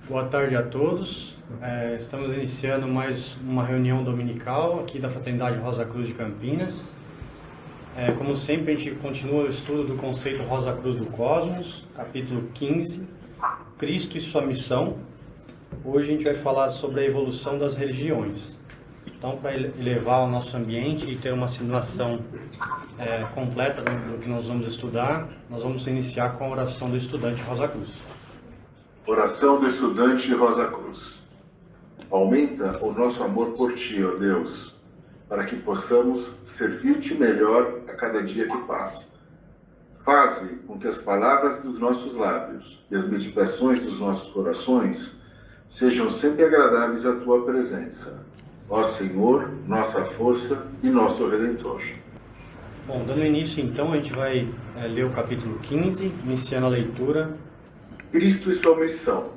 Boa tarde a todos. Estamos iniciando mais uma reunião dominical aqui da Fraternidade Rosa Cruz de Campinas. Como sempre, a gente continua o estudo do conceito Rosa Cruz do Cosmos, capítulo 15, Cristo e sua missão. Hoje a gente vai falar sobre a evolução das religiões. Então, para elevar o nosso ambiente e ter uma simulação completa do que nós vamos estudar, nós vamos iniciar com a oração do estudante Rosa Cruz. Oração do estudante Rosa Cruz. Aumenta o nosso amor por Ti, ó Deus, para que possamos servir-te melhor a cada dia que passa. Faze com que as palavras dos nossos lábios e as meditações dos nossos corações sejam sempre agradáveis à Tua presença. Ó Senhor, nossa força e nosso Redentor. Bom, dando início então, a gente vai ler o capítulo 15, iniciando a leitura. Cristo e sua missão,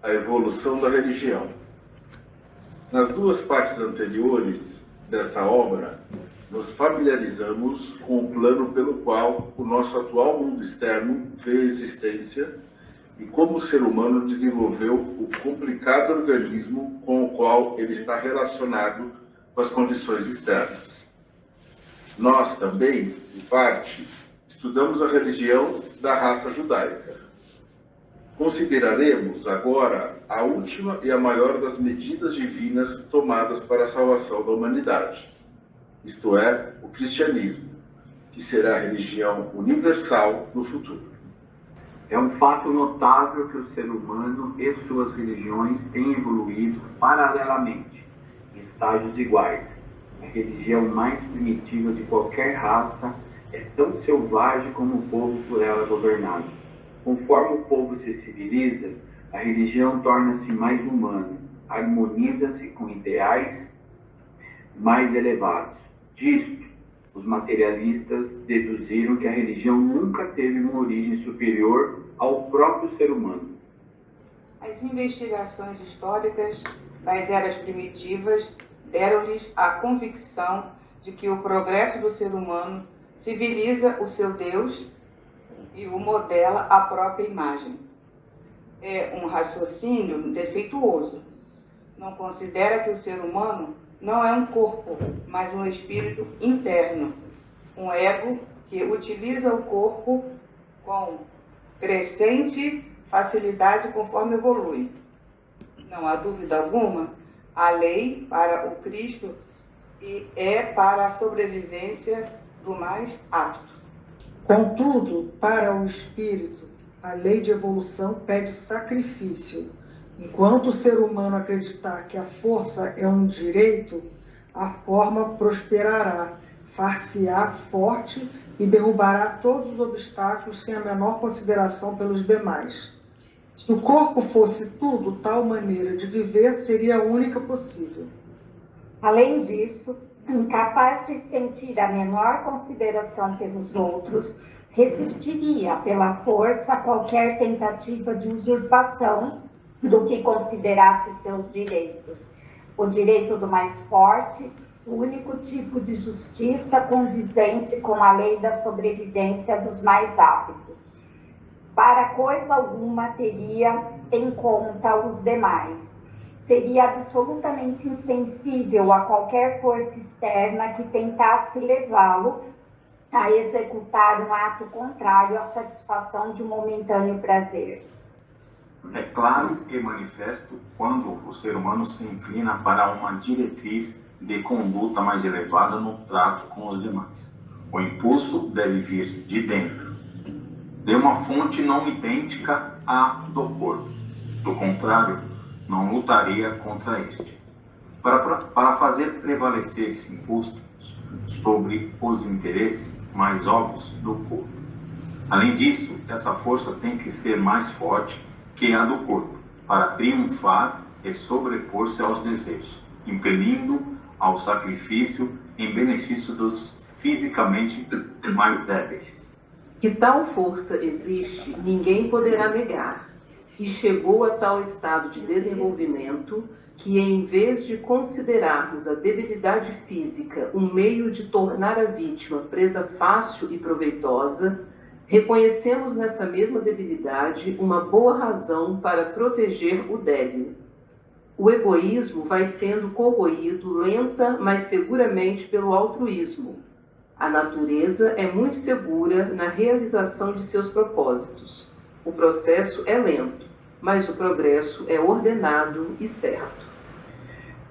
a evolução da religião. Nas duas partes anteriores dessa obra, nos familiarizamos com o plano pelo qual o nosso atual mundo externo vê existência e como o ser humano desenvolveu o complicado organismo com o qual ele está relacionado com as condições externas. Nós também, em parte, estudamos a religião da raça judaica. Consideraremos agora a última e a maior das medidas divinas tomadas para a salvação da humanidade, isto é, o cristianismo, que será a religião universal no futuro. É um fato notável que o ser humano e suas religiões têm evoluído paralelamente, em estágios iguais. A religião mais primitiva de qualquer raça é tão selvagem como o povo por ela governado. Conforme o povo se civiliza, a religião torna-se mais humana, harmoniza-se com ideais mais elevados. Disto, os materialistas deduziram que a religião nunca teve uma origem superior ao próprio ser humano. As investigações históricas das eras primitivas deram-lhes a convicção de que o progresso do ser humano civiliza o seu Deus e o modela à própria imagem. É um raciocínio defeituoso. Não considera que o ser humano não é um corpo, mas um espírito interno, um ego que utiliza o corpo com crescente facilidade conforme evolui. Não há dúvida alguma, a lei para o Cristo é para a sobrevivência do mais apto. Contudo, para o espírito, a lei de evolução pede sacrifício. Enquanto o ser humano acreditar que a força é um direito, a forma prosperará, far-se-á forte e derrubará todos os obstáculos sem a menor consideração pelos demais. Se o corpo fosse tudo, tal maneira de viver seria a única possível. Além disso, incapaz de sentir a menor consideração pelos outros, resistiria pela força a qualquer tentativa de usurpação do que considerasse seus direitos. O direito do mais forte, o único tipo de justiça condizente com a lei da sobrevivência dos mais aptos. Para coisa alguma teria em conta os demais. Seria absolutamente insensível a qualquer força externa que tentasse levá-lo a executar um ato contrário à satisfação de um momentâneo prazer. É claro e manifesto quando o ser humano se inclina para uma diretriz de conduta mais elevada no trato com os demais. O impulso deve vir de dentro, de uma fonte não idêntica à do corpo. Do contrário, não lutaria contra este. Para fazer prevalecer esse impulso sobre os interesses mais óbvios do corpo. Além disso, essa força tem que ser mais forte que a do corpo, para triunfar e sobrepor-se aos desejos, impelindo ao sacrifício em benefício dos fisicamente mais débeis. Que tal força existe, ninguém poderá negar, e chegou a tal estado de desenvolvimento que, em vez de considerarmos a debilidade física um meio de tornar a vítima presa fácil e proveitosa, Reconhecemos nessa mesma debilidade uma boa razão para proteger o débil. O egoísmo vai sendo corroído lenta, mas seguramente pelo altruísmo. A natureza é muito segura na realização de seus propósitos. O processo é lento, mas o progresso é ordenado e certo.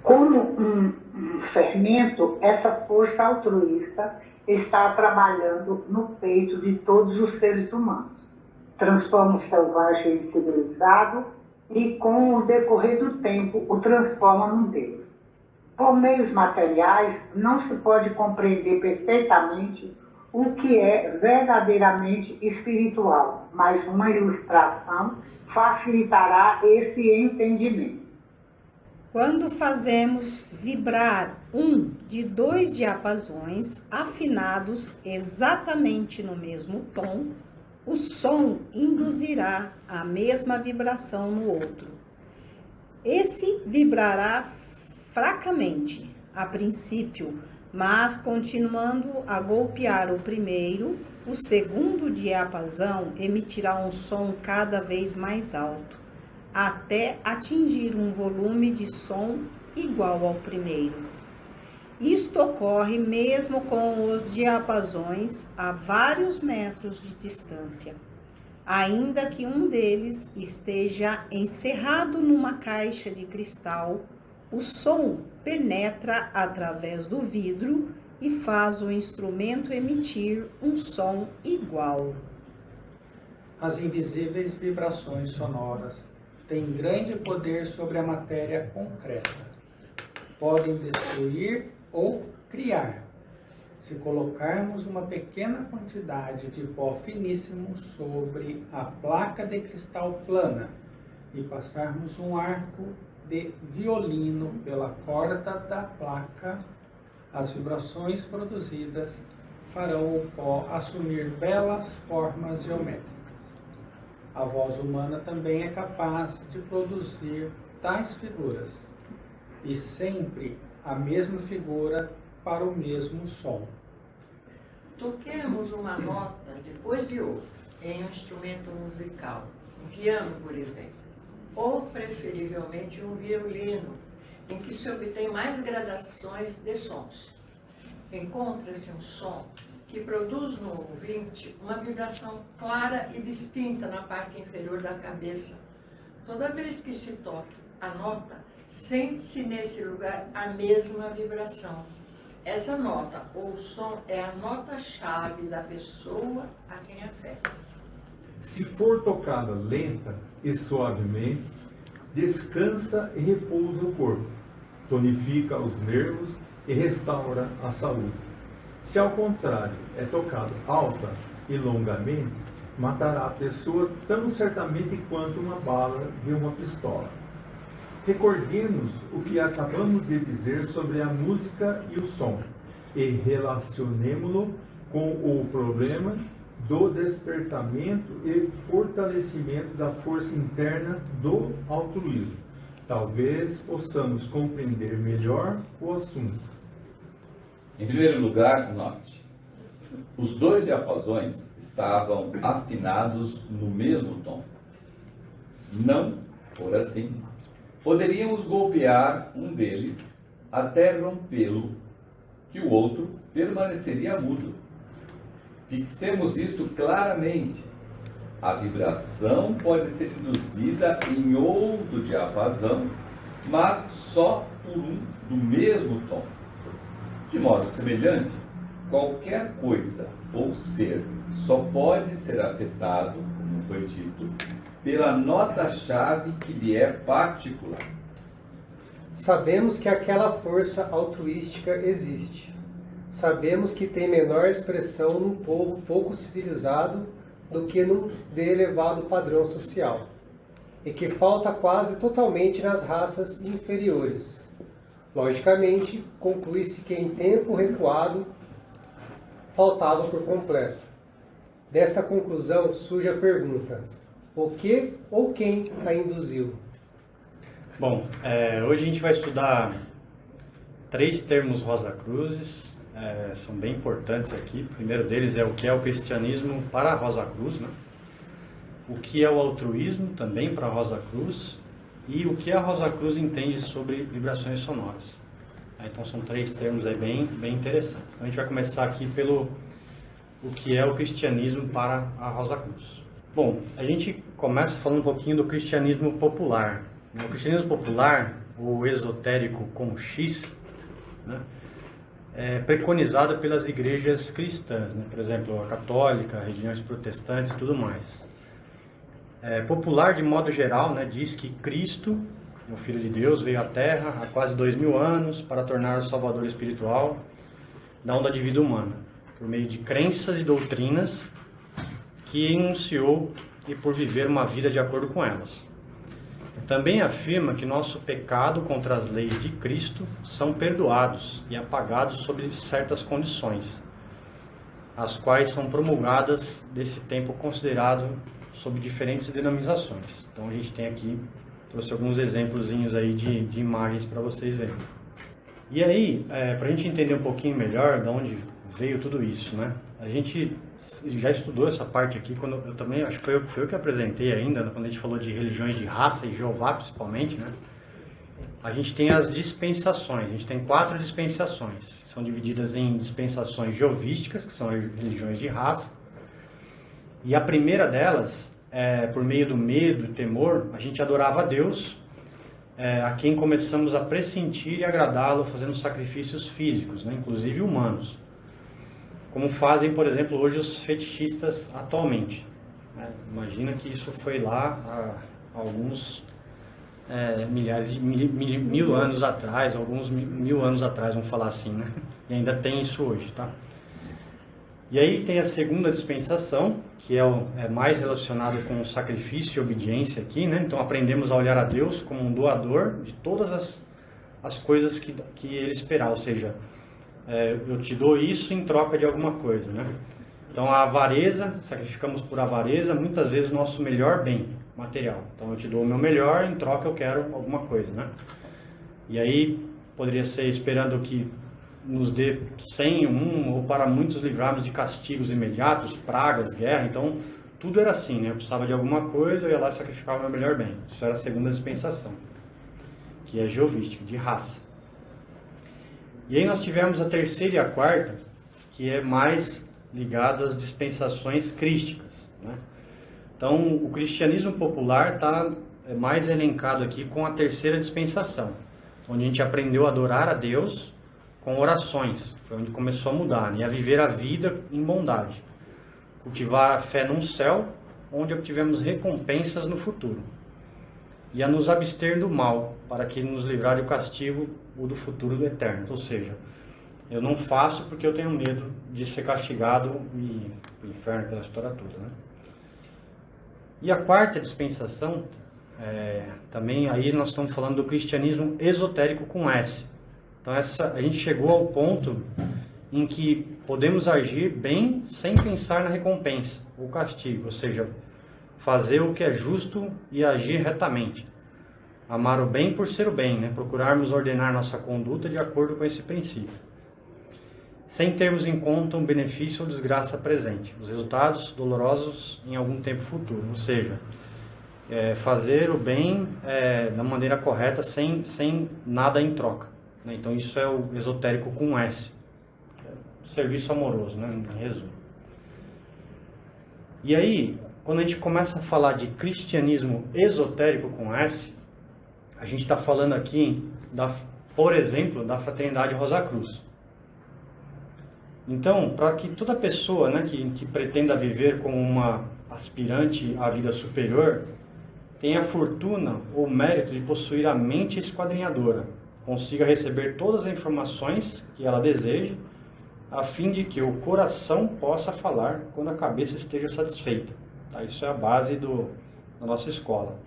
Como um fermento, essa força altruísta está trabalhando no peito de todos os seres humanos. Transforma o selvagem em civilizado e, com o decorrer do tempo, o transforma num Deus. Por meios materiais, não se pode compreender perfeitamente o que é verdadeiramente espiritual, mas uma ilustração facilitará esse entendimento. Quando fazemos vibrar um de 2 diapasões afinados exatamente no mesmo tom, o som induzirá a mesma vibração no outro. Esse vibrará fracamente, a princípio, mas continuando a golpear o primeiro, o segundo diapasão emitirá um som cada vez mais alto, até atingir um volume de som igual ao primeiro. Isto ocorre mesmo com os diapasões a vários metros de distância, ainda que um deles esteja encerrado numa caixa de cristal. O som penetra através do vidro e faz o instrumento emitir um som igual. As invisíveis vibrações sonoras têm grande poder sobre a matéria concreta. Podem destruir ou criar. Se colocarmos uma pequena quantidade de pó finíssimo sobre a placa de cristal plana e passarmos um arco de violino pela corda da placa, as vibrações produzidas farão o pó assumir belas formas geométricas. A voz humana também é capaz de produzir tais figuras, e sempre a mesma figura para o mesmo som. Toquemos uma nota depois de outra em um instrumento musical, um piano, por exemplo, ou preferivelmente um violino, em que se obtém mais gradações de sons. Encontra-se um som que produz no ouvinte uma vibração clara e distinta na parte inferior da cabeça. Toda vez que se toque a nota, sente-se nesse lugar a mesma vibração. Essa nota ou som é a nota-chave da pessoa a quem afeta. Se for tocada lenta e suavemente, descansa e repousa o corpo, tonifica os nervos e restaura a saúde. Se ao contrário é tocado alta e longamente, matará a pessoa tão certamente quanto uma bala de uma pistola. Recordemos o que acabamos de dizer sobre a música e o som e relacionemo-lo com o problema do despertamento e fortalecimento da força interna do altruísmo. Talvez possamos compreender melhor o assunto. Em primeiro lugar, note, os 2 diapasões estavam afinados no mesmo tom. Não for assim, poderíamos golpear um deles até rompê-lo, que o outro permaneceria mudo. Fixemos isto claramente. A vibração pode ser induzida em outro diapasão, mas só por um do mesmo tom. De modo semelhante, qualquer coisa ou ser só pode ser afetado, como foi dito, pela nota-chave que lhe é particular. Sabemos que aquela força altruística existe. Sabemos que tem menor expressão num povo pouco civilizado do que num de elevado padrão social, e que falta quase totalmente nas raças inferiores. Logicamente, conclui-se que em tempo recuado faltava por completo. Desta conclusão surge a pergunta: o que ou quem a induziu? Bom, hoje a gente vai estudar 3 termos Rosa Cruzes, são bem importantes aqui. O primeiro deles é o que é o cristianismo para a Rosa Cruz, né? O que é o altruísmo também para a Rosa Cruz e o que a Rosa Cruz entende sobre vibrações sonoras. Então são 3 termos aí bem interessantes. Então a gente vai começar aqui pelo o que é o cristianismo para a Rosa Cruz. Bom, a gente começa falando um pouquinho do cristianismo popular. O cristianismo popular, ou esotérico com X, né, é preconizado pelas igrejas cristãs, né? Por exemplo, a católica, religiões protestantes e tudo mais. Popular, de modo geral, né, diz que Cristo, o Filho de Deus, veio à Terra há quase 2000 anos para tornar o Salvador espiritual da onda de vida humana, por meio de crenças e doutrinas que enunciou e por viver uma vida de acordo com elas. Também afirma que nosso pecado contra as leis de Cristo são perdoados e apagados sob certas condições, as quais são promulgadas desse tempo considerado sob diferentes denominações. Então a gente tem aqui, trouxe alguns exemplozinhos aí de imagens para vocês verem. E aí, para a gente entender um pouquinho melhor de onde veio tudo isso, né? A gente já estudou essa parte aqui, quando eu também, acho que foi eu que apresentei ainda, quando a gente falou de religiões de raça e Jeová principalmente, né? A gente tem as dispensações, a gente tem 4 dispensações, são divididas em dispensações jeovísticas, que são religiões de raça, e a primeira delas, por meio do medo e temor, a gente adorava a Deus, a quem começamos a pressentir e agradá-lo fazendo sacrifícios físicos, né? Inclusive humanos. Como fazem, por exemplo, hoje os fetichistas atualmente. Imagina que isso foi lá há alguns milhares de mil anos atrás, alguns 1000 anos atrás, vamos falar assim, né? E ainda tem isso hoje, tá? E aí tem a segunda dispensação, que é mais relacionado com o sacrifício e obediência aqui, né? Então aprendemos a olhar a Deus como um doador de todas as coisas que ele esperar, ou seja, eu te dou isso em troca de alguma coisa, né? Então a avareza, sacrificamos por avareza, muitas vezes o nosso melhor bem material. Então eu te dou o meu melhor, em troca eu quero alguma coisa, né? E aí poderia ser esperando que nos dê 100 ou para muitos livrarmos de castigos imediatos, pragas, guerra. Então tudo era assim, né? Eu precisava de alguma coisa, eu ia lá e sacrificava o meu melhor bem. Isso era a segunda dispensação, que é jeovística, de raça. E aí nós tivemos a terceira e a quarta, que é mais ligado às dispensações crísticas, né? Então, o cristianismo popular está mais elencado aqui com a terceira dispensação, onde a gente aprendeu a adorar a Deus com orações, foi onde começou a mudar, né? E a viver a vida em bondade, cultivar a fé num céu, onde obtivemos recompensas no futuro, e a nos abster do mal, para que nos livrar do castigo ou do futuro do eterno. Ou seja, eu não faço porque eu tenho medo de ser castigado e o inferno, pela história toda, né? E a quarta dispensação, também aí nós estamos falando do cristianismo esotérico com S. Então a gente chegou ao ponto em que podemos agir bem sem pensar na recompensa ou castigo, ou seja, fazer o que é justo e agir retamente. Amar o bem por ser o bem, né? Procurarmos ordenar nossa conduta de acordo com esse princípio, sem termos em conta um benefício ou desgraça presente, os resultados dolorosos em algum tempo futuro. Ou seja, fazer o bem da maneira correta, sem nada em troca, né? Então isso é o esotérico com S, serviço amoroso, né? Em resumo. E aí, quando a gente começa a falar de cristianismo esotérico com S, a gente está falando aqui, por exemplo, da Fraternidade Rosa Cruz. Então, para que toda pessoa, né, que pretenda viver como uma aspirante à vida superior, tenha a fortuna ou mérito de possuir a mente esquadrinhadora, consiga receber todas as informações que ela deseja, a fim de que o coração possa falar quando a cabeça esteja satisfeita. Tá? Isso é a base da nossa escola.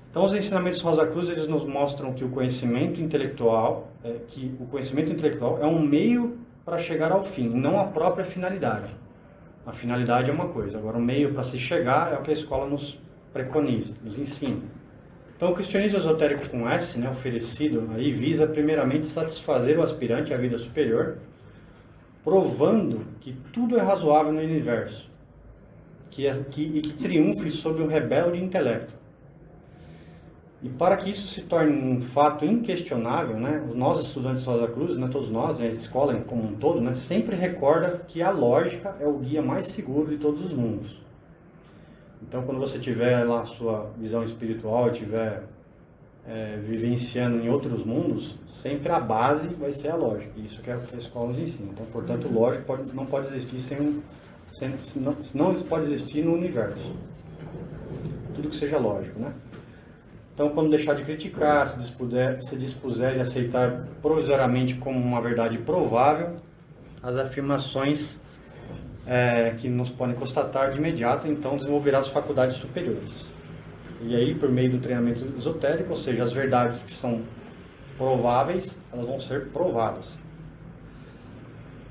Então, os ensinamentos Rosa Cruz, eles nos mostram que o conhecimento intelectual é um meio para chegar ao fim, não a própria finalidade. A finalidade é uma coisa, agora o meio para se chegar é o que a escola nos preconiza, nos ensina. Então, o cristianismo esotérico com S, né, oferecido aí, visa primeiramente satisfazer o aspirante à vida superior, provando que tudo é razoável no universo, e que triunfe sobre o rebelde intelecto. E para que isso se torne um fato inquestionável, né, nós estudantes de Rosa Cruz, né, todos nós, né, a escola como um todo, né, sempre recorda que a lógica é o guia mais seguro de todos os mundos. Então, quando você tiver lá a sua visão espiritual, estiver vivenciando em outros mundos, sempre a base vai ser a lógica. Isso que a escola nos ensina. Então, portanto, lógica não pode existir não pode existir no universo. Tudo que seja lógico, né? Então, quando deixar de criticar, se dispuser e aceitar provisoriamente como uma verdade provável as afirmações que nos podem constatar de imediato, então desenvolverá as faculdades superiores. E aí, por meio do treinamento esotérico, ou seja, as verdades que são prováveis, elas vão ser provadas.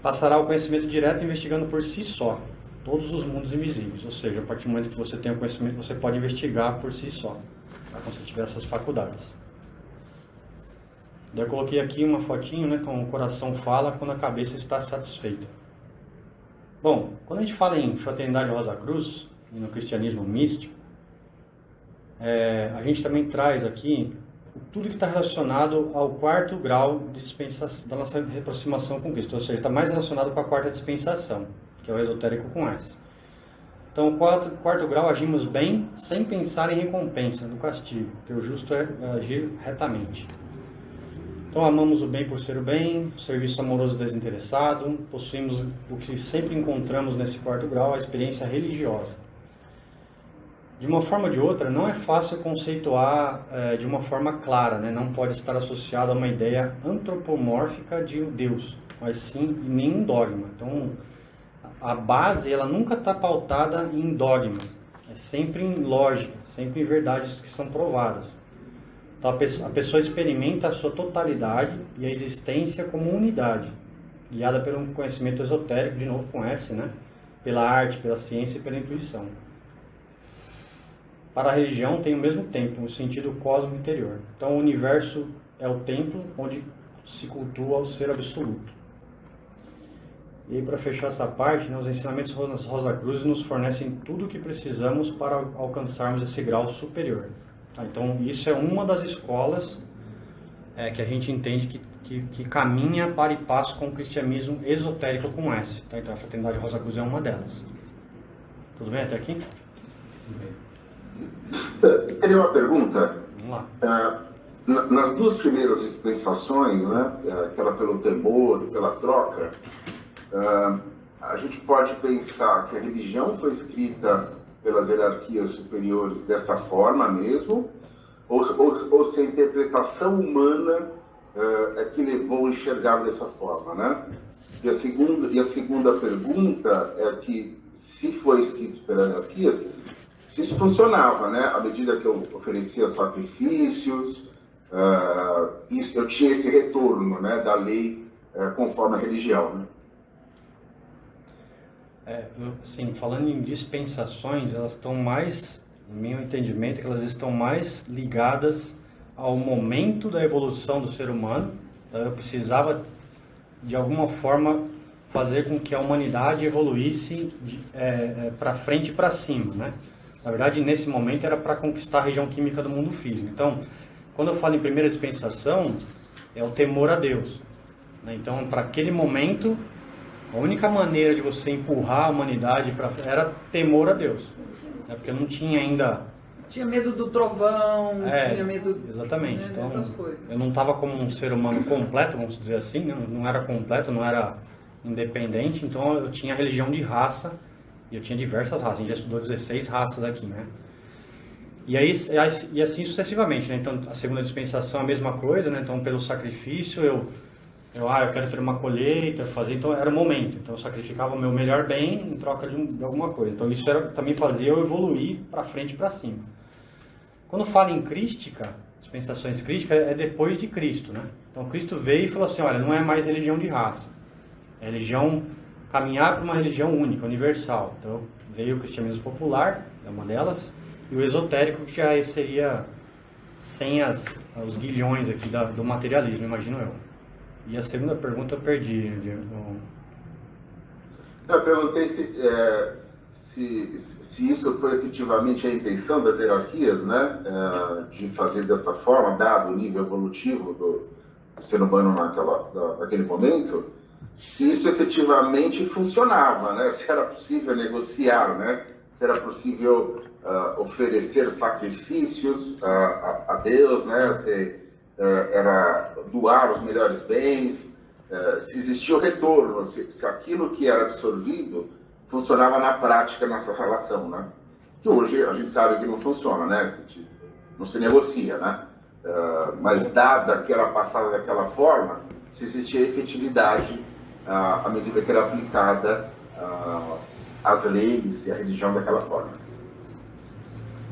Passará ao conhecimento direto investigando por si só todos os mundos invisíveis, ou seja, a partir do momento que você tem o conhecimento, você pode investigar por si só, tá? Quando você tiver essas faculdades. Eu coloquei aqui uma fotinho, né, com o coração fala quando a cabeça está satisfeita. Bom, quando a gente fala em Fraternidade Rosa Cruz, e no cristianismo místico, a gente também traz aqui tudo que está relacionado ao quarto grau de dispensação, da nossa aproximação com Cristo, ou seja, está mais relacionado com a quarta dispensação, que é o esotérico com S. Então, o quarto grau, agimos bem sem pensar em recompensa do castigo, porque o justo é agir retamente. Então, amamos o bem por ser o bem, serviço amoroso desinteressado, possuímos o que sempre encontramos nesse quarto grau, a experiência religiosa. De uma forma ou de outra, não é fácil conceituar de uma forma clara, né? Não pode estar associado a uma ideia antropomórfica de Deus, mas sim em nenhum dogma. Então, a base ela nunca está pautada em dogmas, é sempre em lógica, sempre em verdades que são provadas. Então, a pessoa experimenta a sua totalidade e a existência como unidade, guiada pelo conhecimento esotérico, de novo com S, né? Pela arte, pela ciência e pela intuição. Para a religião tem o mesmo tempo, o sentido cósmico interior. Então o universo é o templo onde se cultua o ser absoluto. E aí, para fechar essa parte, né, os ensinamentos Rosa Cruz nos fornecem tudo o que precisamos para alcançarmos esse grau superior. Tá? Então isso é uma das escolas que a gente entende que caminha para e passo com o cristianismo esotérico com S. Tá? Então a Fraternidade Rosa Cruz é uma delas. Tudo bem até aqui? Tudo bem. Eu teria uma pergunta. Vamos lá. Nas duas primeiras dispensações, né, aquela pelo temor e pela troca, a gente pode pensar que a religião foi escrita pelas hierarquias superiores dessa forma mesmo, ou se a interpretação humana é que levou a enxergar dessa forma, né? E a segunda pergunta é que, se foi escrito pelas hierarquias, se isso funcionava, né? À medida que eu oferecia sacrifícios, eu tinha esse retorno, né, da lei conforme a religião, né? Sim, falando em dispensações, elas estão mais, no meu entendimento, que elas estão mais ligadas ao momento da evolução do ser humano. Então, eu precisava, de alguma forma, fazer com que a humanidade evoluísse para frente e para cima, né? Na verdade, nesse momento era para conquistar a região química do mundo físico. Então, quando eu falo em primeira dispensação, é o temor a Deus, né? Então, para aquele momento, a única maneira de você empurrar a humanidade era temor a Deus, né? Porque não tinha ainda... Tinha medo do trovão, tinha medo, exatamente, né, então, dessas coisas. Eu não estava como um ser humano completo, vamos dizer assim, né? Não era completo, não era independente, então eu tinha a religião de raça. E eu tinha diversas raças, a gente já estudou 16 raças aqui, né? E assim sucessivamente, né? Então, a segunda dispensação é a mesma coisa, né? Então, pelo sacrifício, eu quero ter uma colheita, fazer, então era o momento. Então, eu sacrificava o meu melhor bem em troca de alguma coisa. Então, isso também fazia eu evoluir para frente e para cima. Quando falo em crística, dispensações crísticas, é depois de Cristo, né? Então, Cristo veio e falou assim, olha, não é mais religião de raça, é religião... caminhar para uma religião única, universal. Então, veio o cristianismo popular, é uma delas, e o esotérico, que já seria sem os guilhões aqui do materialismo, imagino eu. E a segunda pergunta eu perdi. Eu perguntei se isso foi efetivamente a intenção das hierarquias, né, de fazer dessa forma, dado o nível evolutivo do ser humano naquele momento, se isso efetivamente funcionava, né, se era possível negociar, né, se era possível oferecer sacrifícios a Deus, né, se era doar os melhores bens, se existia o retorno, se aquilo que era absorvido funcionava na prática nessa relação, né? Que hoje a gente sabe que não funciona, né? Não se negocia, né? Mas dada que era passada daquela forma, se existia efetividade à medida que era aplicada as leis e a religião daquela forma.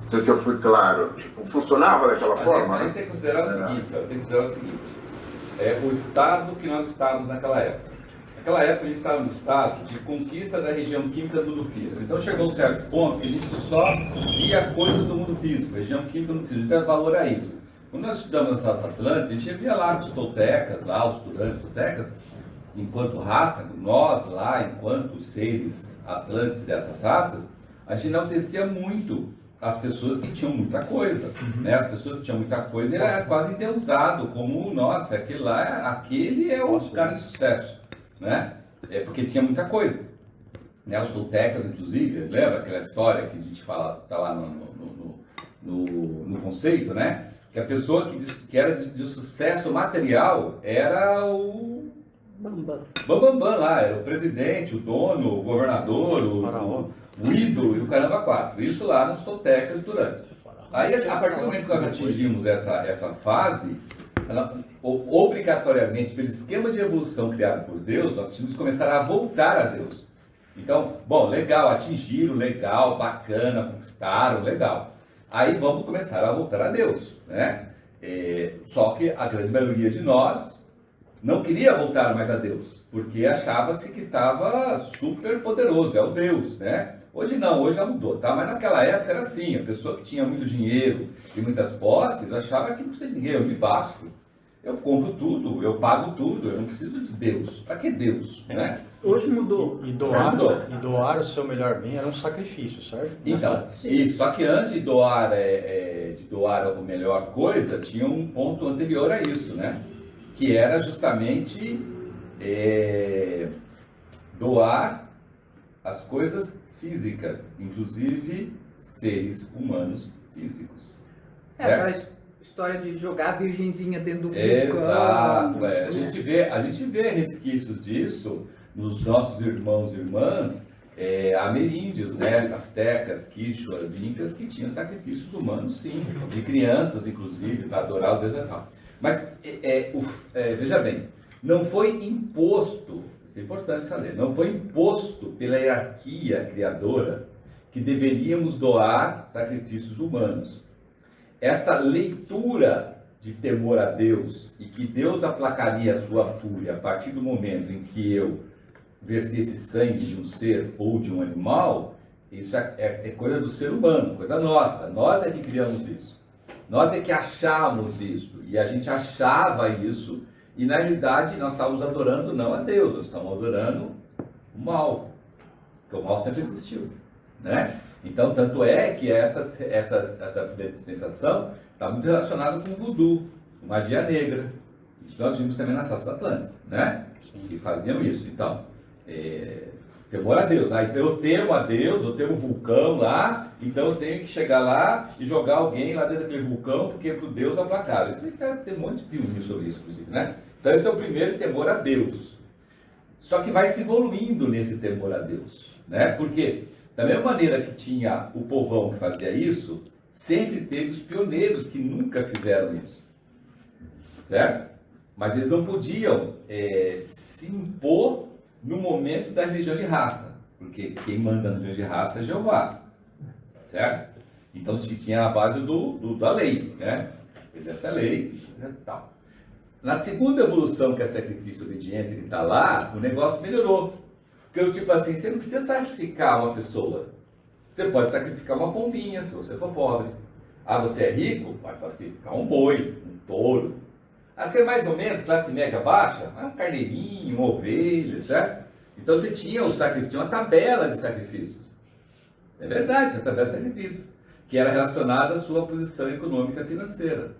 Não sei se eu fui claro. Tipo, funcionava daquela forma, A gente tem que considerar o seguinte, o estado que nós estávamos naquela época. Naquela época a gente estava no estado de conquista da região química do mundo físico. Então chegou um certo ponto que a gente só via coisas do mundo físico, região química do mundo físico. A gente dava valor a isso. Quando nós estudamos as Atlantes, a gente via lá os toltecas, os estudantes toltecas, enquanto raça, nós lá, enquanto seres atlantes dessas raças, a gente enaltecia muito as pessoas que tinham muita coisa, né? As pessoas que tinham muita coisa, ele era quase endeusado, como, nossa, aquele é o cara de sucesso, né? Porque tinha muita coisa, né? Os toltecas, inclusive, lembra aquela história que a gente fala, tá lá no conceito, né? Que a pessoa que era de sucesso material era o Bambambam lá, era o presidente, o dono, o governador, o ídolo e o caramba quatro. Isso lá nos toltecas durante. Aí, a partir do momento que nós atingimos essa fase, obrigatoriamente, pelo esquema de evolução criado por Deus, nós tínhamos que começar a voltar a Deus. Então, bom, legal, atingiram, legal, bacana, conquistaram, legal. Aí vamos começar a voltar a Deus, né? Só que a grande maioria de nós não queria voltar mais a Deus, porque achava-se que estava super poderoso, é o Deus, né? Hoje não, hoje já mudou, tá? Mas naquela época era assim, a pessoa que tinha muito dinheiro e muitas posses achava que não precisa de ninguém, eu me basto, eu compro tudo, eu pago tudo, eu não preciso de Deus. Para que Deus, né? Hoje mudou. E doar o seu melhor bem era um sacrifício, certo? Então, isso, só que antes de doar a melhor coisa, tinha um ponto anterior a isso, né? Que era justamente doar as coisas físicas, inclusive seres humanos físicos. Aquela história de jogar a virgenzinha dentro do vulcão. Exato, a gente vê resquícios disso nos nossos irmãos e irmãs ameríndios, né? Astecas, quichuas, incas, que tinham sacrifícios humanos, sim, de crianças, inclusive, para adorar o Deus e tal. Mas, veja bem, não foi imposto, isso é importante saber, não foi imposto pela hierarquia criadora que deveríamos doar sacrifícios humanos. Essa leitura de temor a Deus e que Deus aplacaria a sua fúria a partir do momento em que eu vertesse sangue de um ser ou de um animal, isso é coisa do ser humano, coisa nossa, nós é que criamos isso. Nós é que achamos isso, e a gente achava isso, e na realidade nós estávamos adorando não a Deus, nós estávamos adorando o mal, porque o mal sempre existiu, né? Então, tanto é que essa primeira dispensação está muito relacionada com o voodoo, com magia negra. Isso nós vimos também nas raças Atlantes, né? Que faziam isso. Então, temor a Deus. Então eu temo a Deus, eu temo o vulcão lá, então eu tenho que chegar lá e jogar alguém lá dentro daquele vulcão, porque é para o Deus aplacar. Tem um monte de filme sobre isso, inclusive, né? Então esse é o primeiro temor a Deus. Só que vai se evoluindo nesse temor a Deus, né? Porque da mesma maneira que tinha o povão que fazia isso, sempre teve os pioneiros que nunca fizeram isso, certo? Mas eles não podiam se impor no momento da religião de raça, porque quem manda na religião de raça é Jeová, certo? Então se tinha a base da lei, né? Essa lei e tal. Na segunda evolução, que é sacrifício e obediência, que está lá, o negócio melhorou. Porque, tipo assim, você não precisa sacrificar uma pessoa. Você pode sacrificar uma pombinha, se você for pobre. Ah, você é rico? Pode sacrificar um boi, um touro. Ah, você é mais ou menos classe média baixa? Um carneirinho, uma ovelha, certo? Então você tinha uma tabela de sacrifícios. É verdade, a tabela de sacrifícios, que era relacionada à sua posição econômica financeira.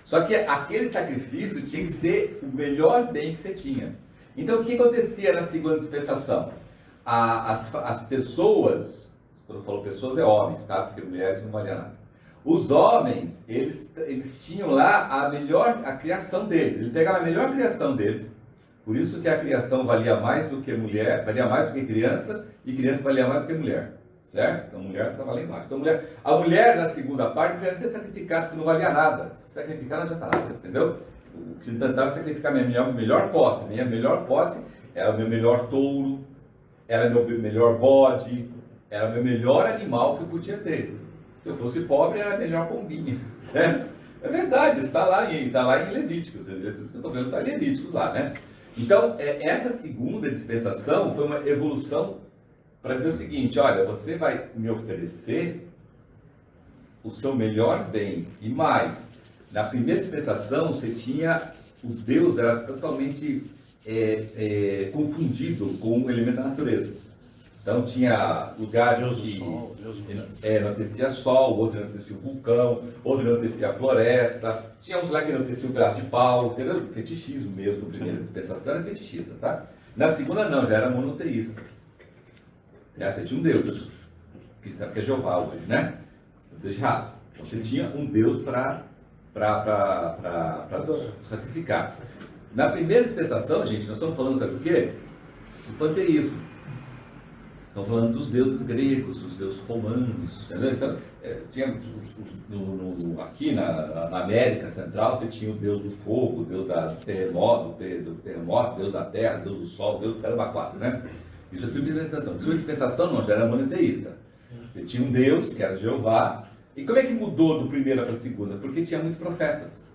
Só que aquele sacrifício tinha que ser o melhor bem que você tinha. Então o que acontecia na segunda dispensação? As pessoas, quando eu falo pessoas é homens, tá? Porque mulheres não valiam nada. Os homens, eles tinham lá a criação deles. Eles pegavam a melhor criação deles. Por isso que a criação valia mais do que mulher, valia mais do que criança, e criança valia mais do que mulher. Certo? Então a mulher estava lá embaixo. Então, a mulher na segunda parte não queria ser sacrificada, porque não valia nada. Se sacrificar, não adianta nada, entendeu? O que tentava sacrificar minha melhor posse. Minha melhor posse era o meu melhor touro, era meu melhor bode, era o meu melhor animal que eu podia ter. Se eu fosse pobre, era a melhor pombinha, certo? É verdade, está lá em Levíticos. Isso que eu estou vendo está em Levíticos lá, né? Então, essa segunda dispensação foi uma evolução para dizer o seguinte: olha, você vai me oferecer o seu melhor bem. E mais, na primeira dispensação, você tinha, o Deus era totalmente confundido com o elemento da natureza. Então tinha lugares que enaltecia sol, outro enaltecia o vulcão, outro enaltecia a floresta, tinha uns lá que enaltecia o pedaço de pau, entendeu? Fetichismo mesmo, a primeira dispensação era fetichista, tá? Na segunda não, já era monoteísta. Você tinha um Deus, que sabe que é Jeová hoje, né? Um Deus de raça. Então você tinha um Deus para sacrificar. Na primeira dispensação, gente, nós estamos falando, sabe o quê? Do panteísmo. Estamos falando dos deuses gregos, dos deuses romanos, entendeu? Então, tinha aqui na América Central, você tinha o deus do fogo, o deus do terremoto, deus da terra, deus do sol, deus do caramba 4, né? Isso é tudo dispensação. Sua dispensação não, já era monoteísta. Você tinha um Deus, que era Jeová. E como é que mudou do primeiro para a segunda? Porque tinha muitos profetas.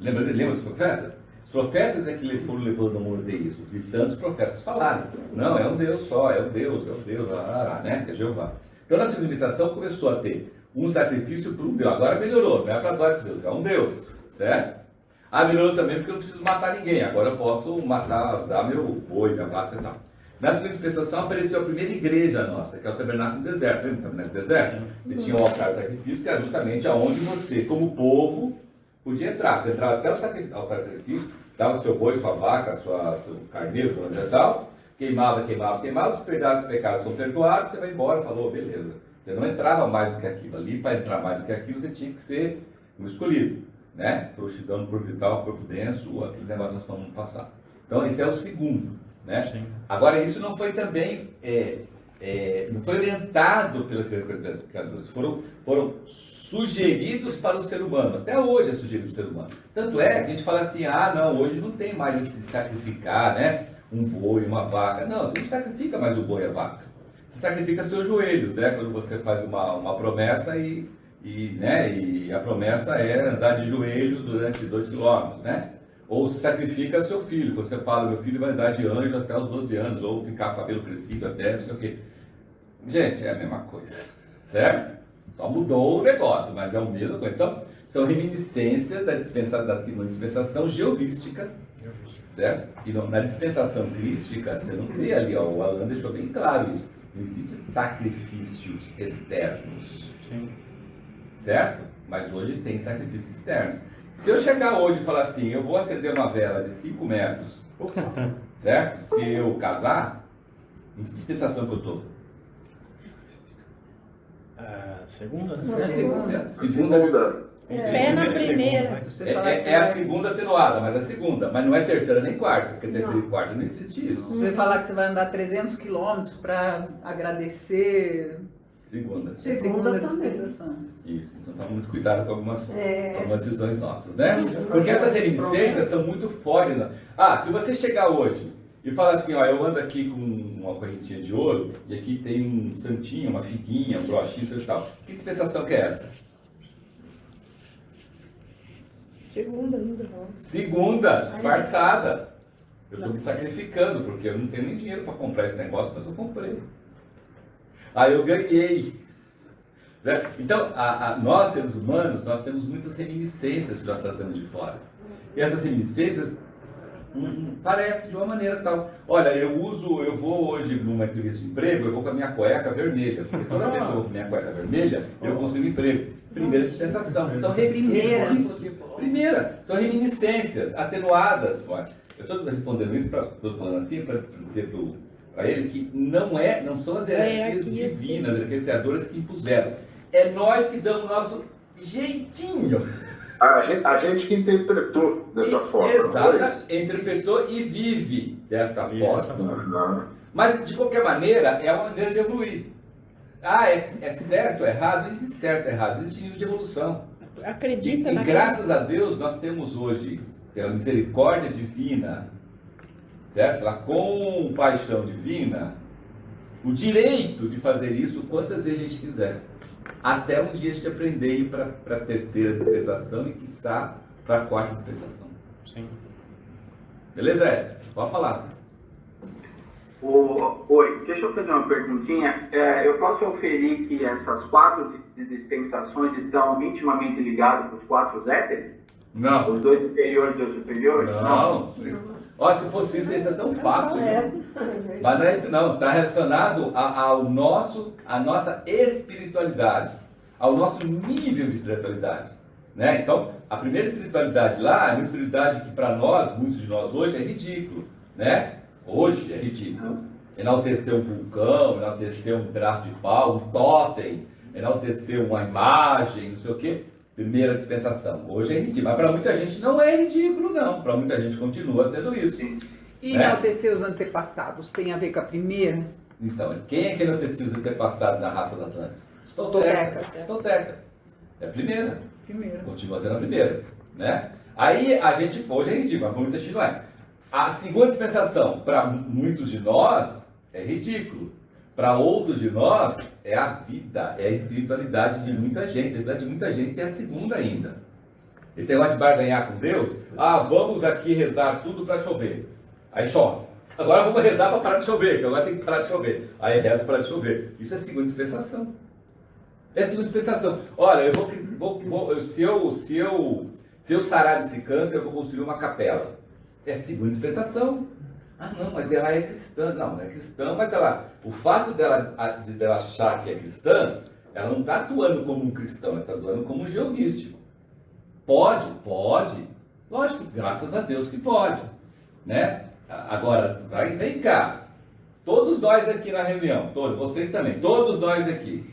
Lembra dos profetas? Os profetas é que foram levando ao monoteísmo. E tantos profetas falaram. Não, é um Deus só, é um Deus, né? Que é Jeová. Então na segunda dispensação começou a ter um sacrifício para um Deus. Agora melhorou, não é para vários deuses, é um Deus. Certo? Melhorou também porque eu não preciso matar ninguém. Agora eu posso dar meu boi, minha vaca e tal. Na segunda dispensação apareceu a primeira igreja nossa, que é o tabernáculo no deserto. Lembra do tabernáculo no deserto? Você tinha o altar de sacrifício, que era justamente aonde você, como povo, podia entrar. Você entrava até o altar de sacrifício, dava o seu boi, sua vaca, seu carneiro, e tal, queimava, os pecados estão perdoados, você vai embora, falou, beleza. Você não entrava mais do que aquilo. Ali, para entrar mais do que aquilo, você tinha que ser um escolhido, né? Frouxidão no corpo vital, corpo denso, aquele negócio que nós falamos no passado. Então, esse é o segundo. Né? Agora, isso não foi também não foi orientado pelos predicadores, foram sugeridos para o ser humano. Até hoje é sugerido para o ser humano. Tanto é que a gente fala assim: não, hoje não tem mais esse sacrificar, né? Um boi, uma vaca. Não, você não sacrifica mais o boi e a vaca. Você sacrifica seus joelhos, né? Quando você faz uma promessa e a promessa é andar de joelhos durante 2 quilômetros, né? Ou se sacrifica seu filho, quando você fala, meu filho vai andar de anjo até os 12 anos, ou ficar com o cabelo crescido até, não sei o quê. Gente, é a mesma coisa, certo? Só mudou o negócio, mas é a mesma coisa. Então, são reminiscências da segunda dispensação geovística, certo? E na dispensação crística, você não vê ali, o Alan deixou bem claro isso. Não existem sacrifícios externos, certo? Mas hoje tem sacrifícios externos. Se eu chegar hoje e falar assim, eu vou acender uma vela de 5 metros, certo? Se eu casar, em que dispensação que eu estou? Segunda, né? Segunda. Pé na primeira. É a segunda atenuada, mas a segunda. Mas não é terceira nem quarta, porque terceira e quarta não existe isso. Você vai falar que você vai andar 300 quilômetros para agradecer... Segunda dispensação. Isso, então toma muito cuidado com algumas decisões nossas, né? Porque essas reminiscências são muito fora. Se você chegar hoje e falar assim, eu ando aqui com uma correntinha de ouro e aqui tem um santinho, uma figuinha, um brochinho e tal. Que dispensação que é essa? Segunda, disfarçada. Eu estou me sacrificando porque eu não tenho nem dinheiro para comprar esse negócio, mas eu comprei. Eu ganhei. Certo? Então, nós, seres humanos, nós temos muitas reminiscências que nós trazemos de fora. E essas reminiscências Parece de uma maneira tal. Olha, eu vou hoje numa entrevista de emprego, eu vou com a minha cueca vermelha. Porque toda vez que eu vou com a minha cueca vermelha, eu consigo emprego. Primeira dispensação. São reminiscências. Primeira, são reminiscências atenuadas. Eu estou respondendo isso, estou falando assim, para dizer para ele que não são as hierarquias divinas, as hierarquias criadoras que impuseram. É nós que damos o nosso jeitinho. A gente que interpretou dessa forma. Exato, interpretou e vive desta forma. Mas, de qualquer maneira, é uma maneira de evoluir. É certo ou errado? Existe certo ou errado, existe nível de evolução. Acredita e graças a Deus, nós temos hoje, pela misericórdia divina, certo? Pela compaixão divina, o direito de fazer isso quantas vezes a gente quiser. Até um dia a gente aprender a ir para a terceira dispensação e, quiçá, para a quarta dispensação. Sim. Beleza, Edson? Pode falar. Oi, deixa eu fazer uma perguntinha. Eu posso oferir que essas 4 dispensações estão intimamente ligadas com os 4 éteres? Não. Os 2 inferiores e os superiores? Não. Ó, se fosse isso, isso é tão fácil. Mas não é isso não. Está relacionado à nossa espiritualidade, ao nosso nível de espiritualidade. Né? Então, a primeira espiritualidade lá é uma espiritualidade que para nós, muitos de nós hoje, é ridículo. Né? Hoje é ridículo. Enaltecer um vulcão, enaltecer um pedaço de pau, um totem, enaltecer uma imagem, não sei o quê. Primeira dispensação. Hoje é ridículo. Mas para muita gente não é ridículo, não. Para muita gente continua sendo isso. E enaltecer os antepassados tem a ver com a primeira? Então, quem é que enalteceu os antepassados da raça da Atlântida? Os toltecas. É a primeira. Continua sendo a primeira. Né? Aí a gente, hoje é ridículo, mas para muita gente não é. A segunda dispensação, para muitos de nós, é ridículo. Para outros de nós, é a vida, é a espiritualidade de muita gente. A espiritualidade de muita gente é a segunda ainda. Esse negócio de barganhar com Deus, vamos aqui rezar tudo para chover. Aí chove. Agora vamos rezar para parar de chover, que agora tem que parar de chover. Aí reza para parar de chover. Isso é segunda dispensação. É a segunda dispensação. Olha, se eu sarar desse câncer, eu vou construir uma capela. É a segunda dispensação. Não, mas ela é cristã. Não é cristã, mas o fato dela achar que é cristã, ela não está atuando como um cristão, ela está atuando como um geovístico. Pode. Lógico, graças a Deus que pode. Né? Agora, vem cá. Todos nós aqui na reunião, vocês também, todos nós aqui.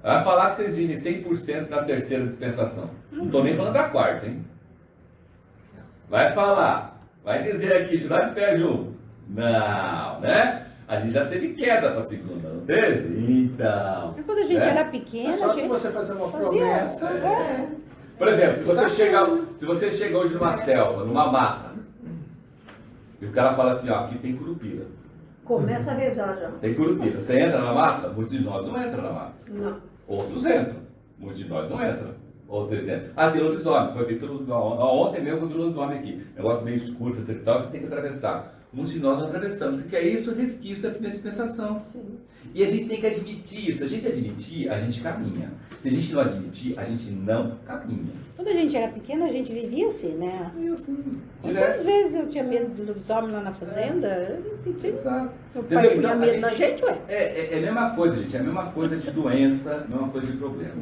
Vai falar que vocês vivem 100% na terceira dispensação. Não estou nem falando da quarta, hein? Vai falar. Vai dizer aqui, de lá de pé junto. Não, né? A gente já teve queda para a segunda, não teve? Então. Mas quando a gente era pequena, é só que você fazer uma promessa. Por exemplo, se você chega hoje numa selva, numa mata, e o cara fala assim, aqui tem curupira. Começa a rezar já. Tem curupira. Você entra na mata? Muitos de nós não entram na mata. Não. Outros entram. Muitos de nós não entram. Ou vocês entram. Tem lobisomem. Foi visto ontem mesmo eu vi lobisomem aqui. Negócio meio escuro, você tem que atravessar. Muitos de nós não atravessamos. Que é isso, o resquício da primeira dispensação. Sim. E a gente tem que admitir isso. Se a gente admitir, a gente caminha. Se a gente não admitir, a gente não caminha. Quando a gente era pequena, a gente vivia assim, né? Assim. Quantas vezes eu tinha medo do lobisomem lá na fazenda? Exato. Meu pai punha medo na gente, ué. É a mesma coisa, gente. É a mesma coisa de doença, a mesma coisa de problema.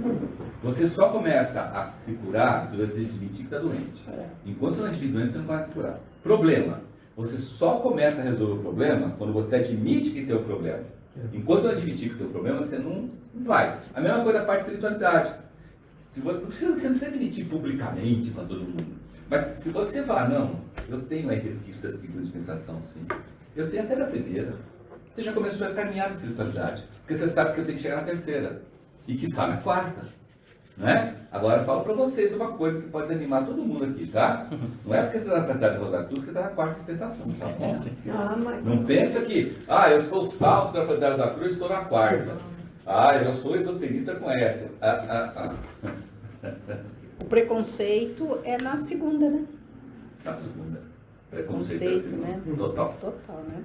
Você só começa a se curar se você admitir que está doente. Enquanto você não admite doença, você não vai se curar. Problema. Você só começa a resolver o problema quando você admite que tem o problema. Enquanto você não admitir que tem o problema, você não vai. A mesma coisa da parte de espiritualidade. Você não precisa admitir publicamente para todo mundo. Mas se você falar, não, eu tenho aí resquício da segunda dispensação, sim. Eu tenho até da primeira. Você já começou a caminhar na espiritualidade. Porque você sabe que eu tenho que chegar na terceira. E que sabe na quarta. Né? Agora eu falo para vocês uma coisa que pode animar todo mundo aqui, tá? Não é porque você está na Fraternidade de Rosário Cruz que você está na quarta dispensação, tá bom? Não pensa que, eu estou salvo da Fraternidade da Cruz e estou na quarta. Eu sou esoterista com essa. O preconceito é na segunda, né? Na segunda. Preconceito né? Total. Total, né?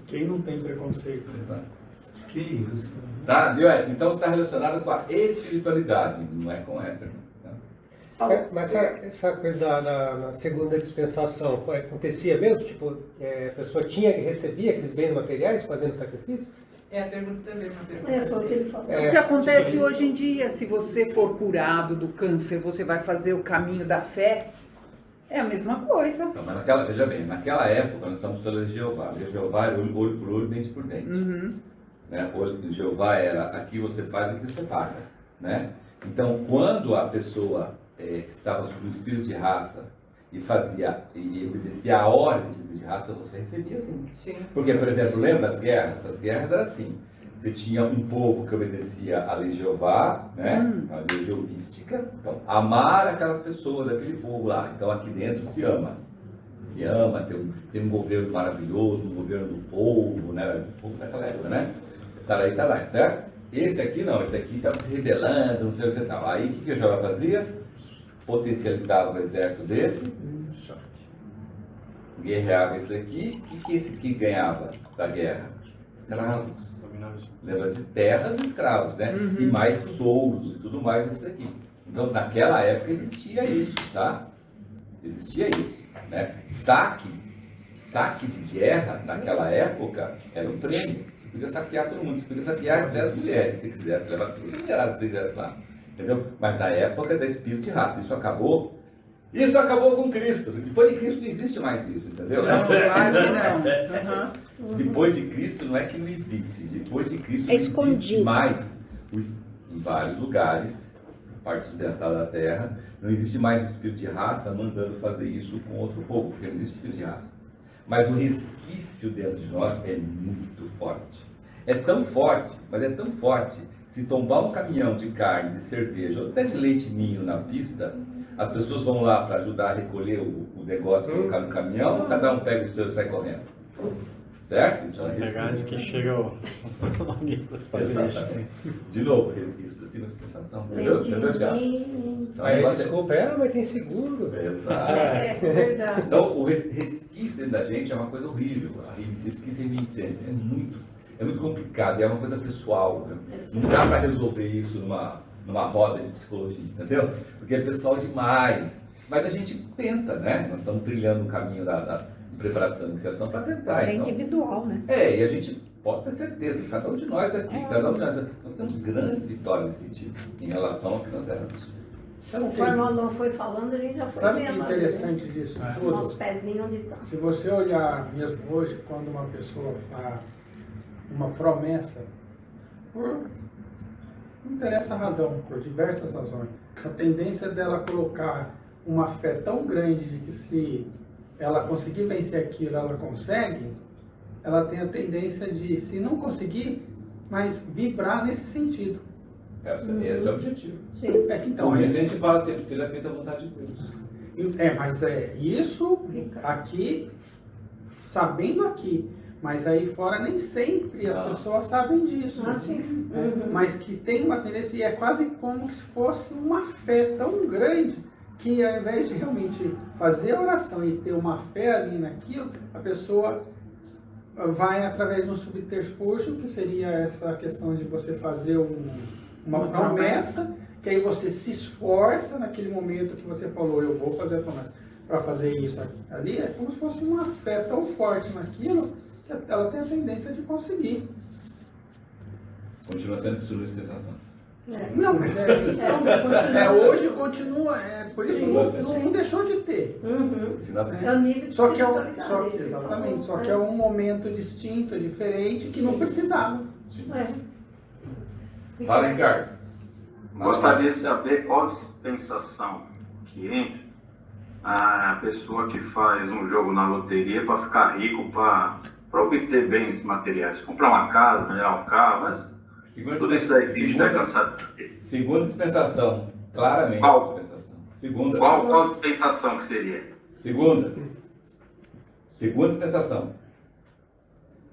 Quem não tem preconceito? Exato. Que isso? Tá, viu, Edson? Então está relacionado com a espiritualidade, não é com hétero. Tá? Mas essa coisa da segunda dispensação, acontecia mesmo? Tipo, a pessoa recebia aqueles bens materiais fazendo sacrifício? É a pergunta também, uma pergunta. Foi o que ele falou. O que acontece hoje em dia, se você for curado do câncer, você vai fazer o caminho da fé, é a mesma coisa. Não, mas veja bem, naquela época nós estamos falando de Jeová. Jeová era olho por olho, dente por dente. Né? Olho de Jeová era aqui você faz, aqui você paga. Né? Então, quando a pessoa estava sob o espírito de raça e obedecia a ordem do espírito de raça, você recebia sim. Porque, por exemplo, lembra das guerras? As guerras eram assim. Você tinha um povo que obedecia à lei de Jeová, né? A lei jeovística. Então, amar aquelas pessoas, aquele povo lá. Então, aqui dentro se ama. Se ama, tem um governo maravilhoso, um governo do povo, né? O povo daquela época, né? Tá lá, certo? Esse aqui não, esse aqui estava se rebelando, não sei o que tal. Aí, o que Jeová fazia? Potencializava o exército desse, guerreava esse aqui. O que esse aqui ganhava da guerra? Escravos. Lembra de terras e escravos, né? E mais tesouros e tudo mais nisso aqui. Então, naquela época existia isso, tá? Existia isso, né? Saque de guerra, naquela época, era um prêmio. Você podia saquear todo mundo, você podia saquear 10 mulheres, se quisesse, levar tudo que era, se quisesse lá. Entendeu? Mas na época da espírito de raça, isso acabou com Cristo. Depois de Cristo não existe mais isso, entendeu? Não, quase não. Depois de Cristo não é que não existe. Depois de Cristo É não escondido. existe mais. Em vários lugares, parte ocidental da Terra, não existe mais o espírito de raça mandando fazer isso com outro povo, porque não existe espírito de raça. Mas o resquício dentro de nós é muito forte. É tão forte, mas é tão forte. Se tombar um caminhão de carne, de cerveja, ou até de leite ninho na pista, as pessoas vão lá para ajudar a recolher o negócio, colocar no caminhão, cada um pega o seu e sai correndo. Certo? Então, pegar antes que chega alguém para fazer isso. De novo, resquício da dispensação. Entendeu, Thiago? Então, aí desculpa, mas tem seguro. Exato. É verdade. Então, o resquício dentro da gente é uma coisa horrível. Resquício é reminiscência. É muito complicado, é uma coisa pessoal. Né? Não dá para resolver isso numa roda de psicologia, entendeu? Porque é pessoal demais. Mas a gente tenta, né? Nós estamos trilhando o caminho da preparação e iniciação para tentar. É individual, né? E a gente pode ter certeza, cada um de nós aqui, nós temos grandes vitórias nesse sentido, em relação ao que nós éramos. Conforme o Alon foi falando, a gente já foi Sabe o vendo. que é interessante disso tudo? Nosso pezinho onde está. Se você olhar mesmo hoje, quando uma pessoa faz uma promessa, não interessa a razão, por diversas razões, a tendência dela colocar uma fé tão grande de que se ela conseguir vencer aquilo, ela consegue, ela tem a tendência de, se não conseguir, mas vibrar nesse sentido. Esse é o objetivo. Sim. Então, a gente fala sempre, seja feita a vontade de Deus. Mas isso aqui, sabendo aqui, mas aí fora nem sempre as pessoas sabem disso. Mas que tem uma tendência, e é quase como se fosse uma fé tão grande, que ao invés de realmente fazer a oração e ter uma fé ali naquilo, a pessoa vai através de um subterfúgio, que seria essa questão de você fazer uma promessa, que aí você se esforça naquele momento que você falou, eu vou fazer a promessa, para fazer isso ali, é como se fosse uma fé tão forte naquilo, que ela tem a tendência de conseguir. Continua sendo sua dispensação. Não, mas hoje continua, por isso não deixou de ter. É o nível de só que é um momento distinto, diferente, que não precisava. Fala, Ricardo. Gostaria de saber qual dispensação que entra a pessoa que faz um jogo na loteria para ficar rico, para obter bens materiais, comprar uma casa, melhorar um carro, mas tudo isso daí que a gente está cansado de saber. Segunda dispensação, claramente. Qual? Dispensação. Segunda. Qual dispensação que seria? Segunda dispensação.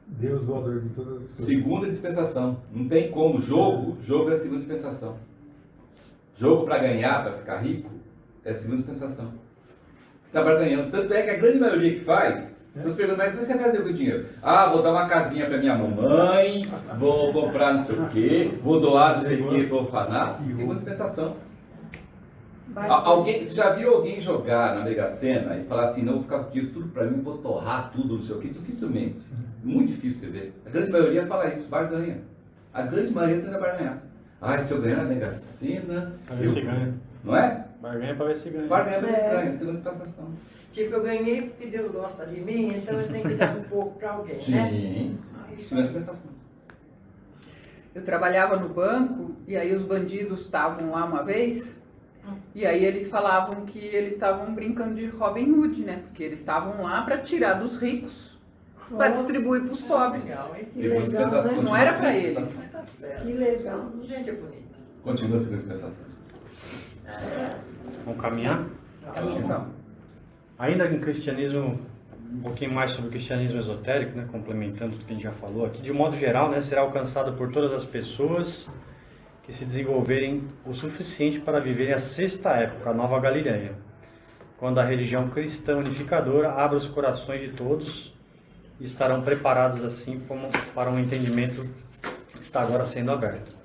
Deus doador de todas as coisas. Segunda dispensação. Não tem como. Jogo é a segunda dispensação. Jogo para ganhar, para ficar rico, é a segunda dispensação. Você está ganhando. Tanto é que a grande maioria que faz, você pergunta, mas o que você vai fazer com o dinheiro? Vou dar uma casinha para minha mamãe, vou comprar não sei o quê, vou doar não sei o quê para o orfanato. Segunda dispensação. Alguém, você já viu alguém jogar na Mega Sena e falar assim, não, vou ficar com dinheiro tudo pra mim, vou torrar tudo, não sei o que? Dificilmente. Muito difícil você ver. A grande maioria fala isso, barganha. A grande maioria tenta barganhar. Ah, se eu ganhar na Mega Sena... Pra ver se ganha. Não é? Barganha pra ver se ganha. Barganha pra ver se ganha, segunda passação. Tipo, eu ganhei porque Deus gosta de mim, então eu tenho que dar um pouco para alguém, né? Sim, segunda passação. Eu trabalhava no banco e aí os bandidos estavam lá uma vez e aí eles falavam que eles estavam brincando de Robin Hood, né? Porque eles estavam lá para tirar dos ricos para distribuir para os pobres. Legal, que legal, né? Não era para eles. Tá certo. Que legal. Gente, é bonita. Continua a segunda dispensação. Vamos caminhar? Então, Ainda em cristianismo, um pouquinho mais sobre o cristianismo esotérico, né, complementando o que a gente já falou aqui, de modo geral, né, será alcançado por todas as pessoas que se desenvolverem o suficiente para viverem a sexta época, a Nova Galileia, quando a religião cristã unificadora abre os corações de todos e estarão preparados assim como para um entendimento que está agora sendo aberto.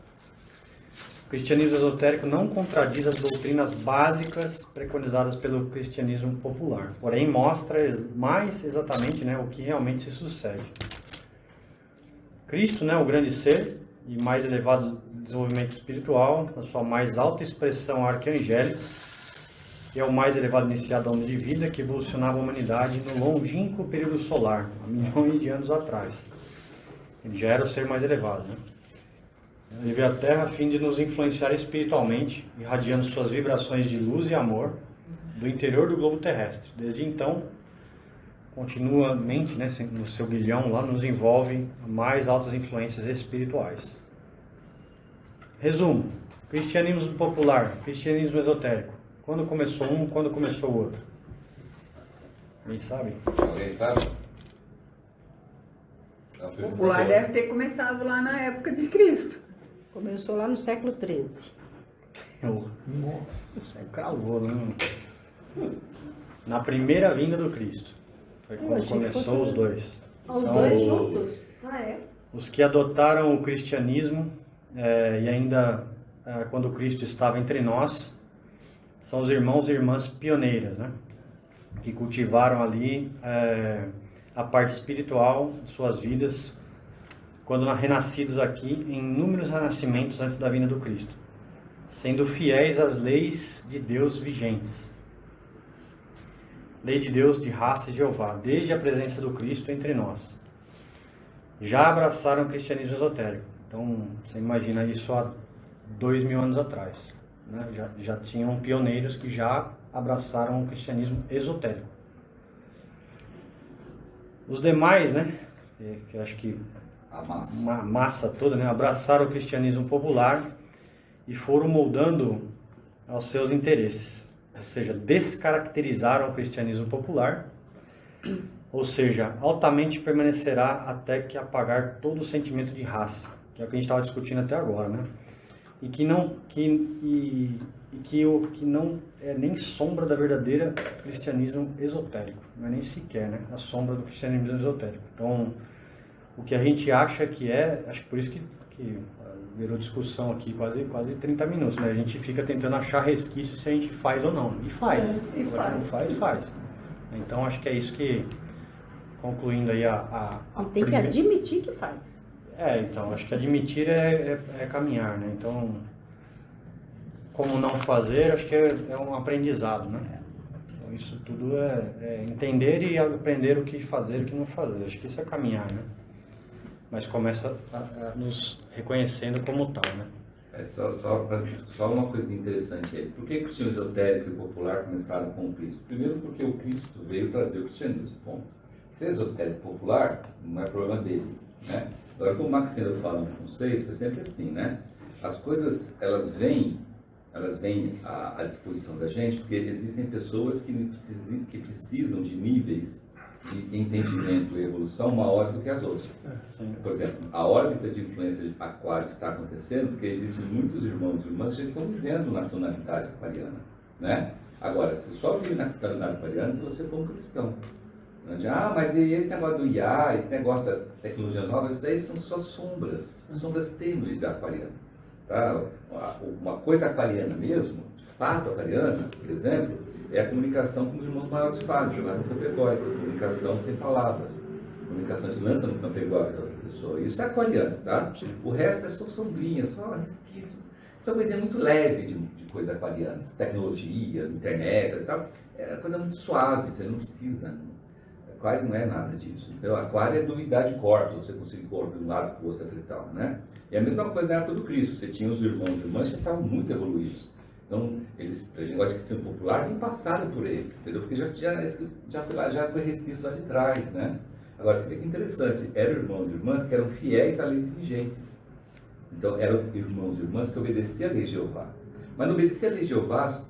O cristianismo esotérico não contradiz as doutrinas básicas preconizadas pelo cristianismo popular, porém mostra mais exatamente, né, o que realmente se sucede. Cristo, né, o grande ser e mais elevado desenvolvimento espiritual, na sua mais alta expressão arcangélica, que é o mais elevado iniciadão de vida que evolucionava a humanidade no longínquo período solar, há milhões de anos atrás. Ele já era o ser mais elevado, né? Ele veio à Terra a fim de nos influenciar espiritualmente, irradiando suas vibrações de luz e amor do interior do globo terrestre. Desde então, continuamente, né, no seu guilhão lá, nos envolve mais altas influências espirituais. Resumo: cristianismo popular, cristianismo esotérico. Quando começou um, quando começou o outro? Alguém sabe? Alguém sabe? O popular deve ter começado lá na época de Cristo. Começou lá no século XIII. Nossa, isso é cravou, né? Na primeira vinda do Cristo. Foi quando começou os dois. Os dois juntos? Ah, é? Os que adotaram o cristianismo e ainda quando Cristo estava entre nós, são os irmãos e irmãs pioneiras, né? Que cultivaram ali a parte espiritual de suas vidas, quando renascidos aqui em inúmeros renascimentos antes da vinda do Cristo, sendo fiéis às leis de Deus vigentes. Lei de Deus de raça de Jeová, desde a presença do Cristo entre nós. Já abraçaram o cristianismo esotérico. Então, você imagina isso há 2000 anos atrás. Né? Já tinham pioneiros que já abraçaram o cristianismo esotérico. Os demais, né, que acho que a massa toda, né, abraçaram o cristianismo popular e foram moldando aos seus interesses. Ou seja, descaracterizaram o cristianismo popular, ou seja, altamente permanecerá até que apagar todo o sentimento de raça, que é o que a gente estava discutindo até agora, né? E que não é nem sombra da verdadeira cristianismo esotérico, não é nem sequer, né, a sombra do cristianismo esotérico. Então, o que a gente acha que acho que por isso que virou discussão aqui quase 30 minutos, né? A gente fica tentando achar resquício se a gente faz ou não, e faz. Faz. Então, acho que é isso que, concluindo aí tem que admitir que faz. Então, acho que admitir é caminhar, né? Então, como não fazer, acho que é um aprendizado, né? Então, isso tudo é entender e aprender o que fazer e o que não fazer. Acho que isso é caminhar, né? Mas começa nos reconhecendo como tal, né? Só uma coisa interessante aí. Por que o cristianismo esotérico e popular começaram com o Cristo? Primeiro porque o Cristo veio trazer o cristianismo, ponto. Se é esotérico popular, não é problema dele, né? Agora, como o Max Sendel fala no conceito, é sempre assim, né? As coisas, elas vêm à disposição da gente porque existem pessoas que precisam de níveis de entendimento e evolução maiores do que as outras. Por exemplo, a órbita de influência de aquário está acontecendo porque existem muitos irmãos e irmãs que já estão vivendo na tonalidade aquariana, né? Agora, se só vive na tonalidade aquariana se você for um cristão. Mas e esse negócio do IA, esse negócio das tecnologias novas, isso daí são só sombras tênues da aquariana. Tá? Uma coisa aquariana mesmo, de fato aquariana, por exemplo, é a comunicação com os irmãos maiores fazem, jogar no campo egóico, comunicação sem palavras, comunicação de lança no campo egóico da outra pessoa. Isso é aquariano, tá? O resto é só sombrinha, só resquício. Isso é uma coisa muito leve de coisas aquarianas, tecnologias, internet e tal. É coisa muito suave, você não precisa. Aquário não é nada disso. Então, aquário é dualidade de corpos, você conseguir corpo de um lado para o outro e tal, né? E a mesma coisa na época do Cristo, você tinha os irmãos e irmãs que estavam muito evoluídos. Então, eles, para negócio de ser popular, nem passaram por eles, entendeu? Porque já foi resquício lá de trás, né? Agora, você vê que interessante, eram irmãos e irmãs que eram fiéis a leis vigentes. Então, eram irmãos e irmãs que obedeciam a lei de Jeová. Mas não obedeciam a lei de Jeová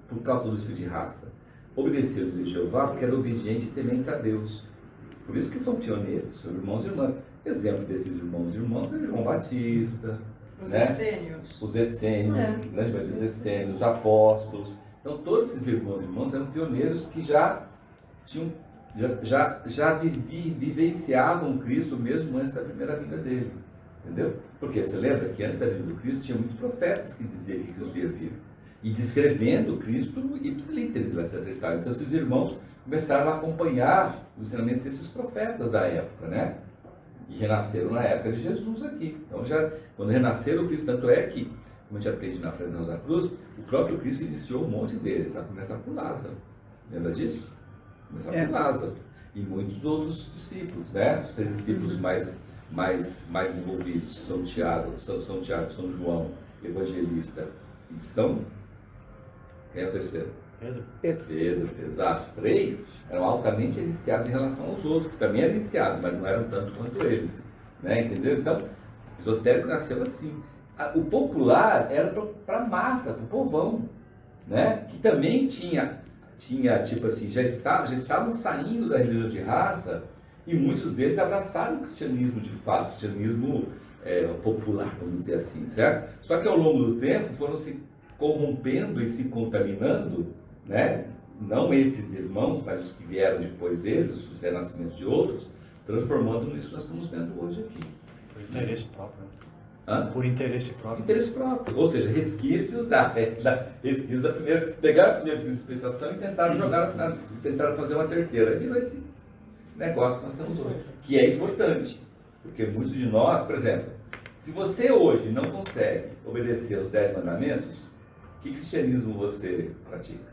por causa do espírito de raça. Obedeciam a lei de Jeová porque eram obedientes e tementes a Deus. Por isso que são pioneiros, são irmãos e irmãs. Exemplo desses irmãos e irmãs é João Batista, os essênios, grande maioria dos essênios, os apóstolos. Então, todos esses irmãos e irmãs eram pioneiros que já vivenciavam Cristo mesmo antes da primeira vinda dele. Entendeu? Porque você lembra que antes da vinda do Cristo tinha muitos profetas que diziam que Cristo ia vir. E descrevendo Cristo ipsis literis, etc. Então, esses irmãos começaram a acompanhar o ensinamento desses profetas da época, né? E renasceram na época de Jesus aqui. Então, quando renasceram o Cristo, tanto é que, como a gente aprende na frente da Rosa Cruz, o próprio Cristo iniciou um monte deles, a começar por Lázaro. Lembra disso? Começar por Lázaro. E muitos outros discípulos, né? Os 3 discípulos mais envolvidos, São Tiago, São João, Evangelista e São... Quem é o terceiro? Pedro, exato. Os 3 eram altamente iniciados em relação aos outros, que também eram iniciados, mas não eram tanto quanto eles. Né? Entendeu? Então, o esotérico nasceu assim. O popular era para a massa, para o povão, né? Que também tinha tipo assim, já estavam saindo da religião de raça e muitos deles abraçaram o cristianismo de fato, o cristianismo popular, vamos dizer assim, certo? Só que ao longo do tempo foram se corrompendo e se contaminando, né? Não esses irmãos, mas os que vieram depois deles, os renascimentos de outros, transformando nisso que nós estamos vendo hoje aqui. Por interesse próprio. Por interesse próprio. Interesse próprio. Ou seja, resquícios da primeira. Pegaram a primeira dispensação e tentaram fazer uma terceira. E virou esse negócio que nós temos hoje. Que é importante. Porque muitos de nós, por exemplo, se você hoje não consegue obedecer os 10 mandamentos, que cristianismo você pratica?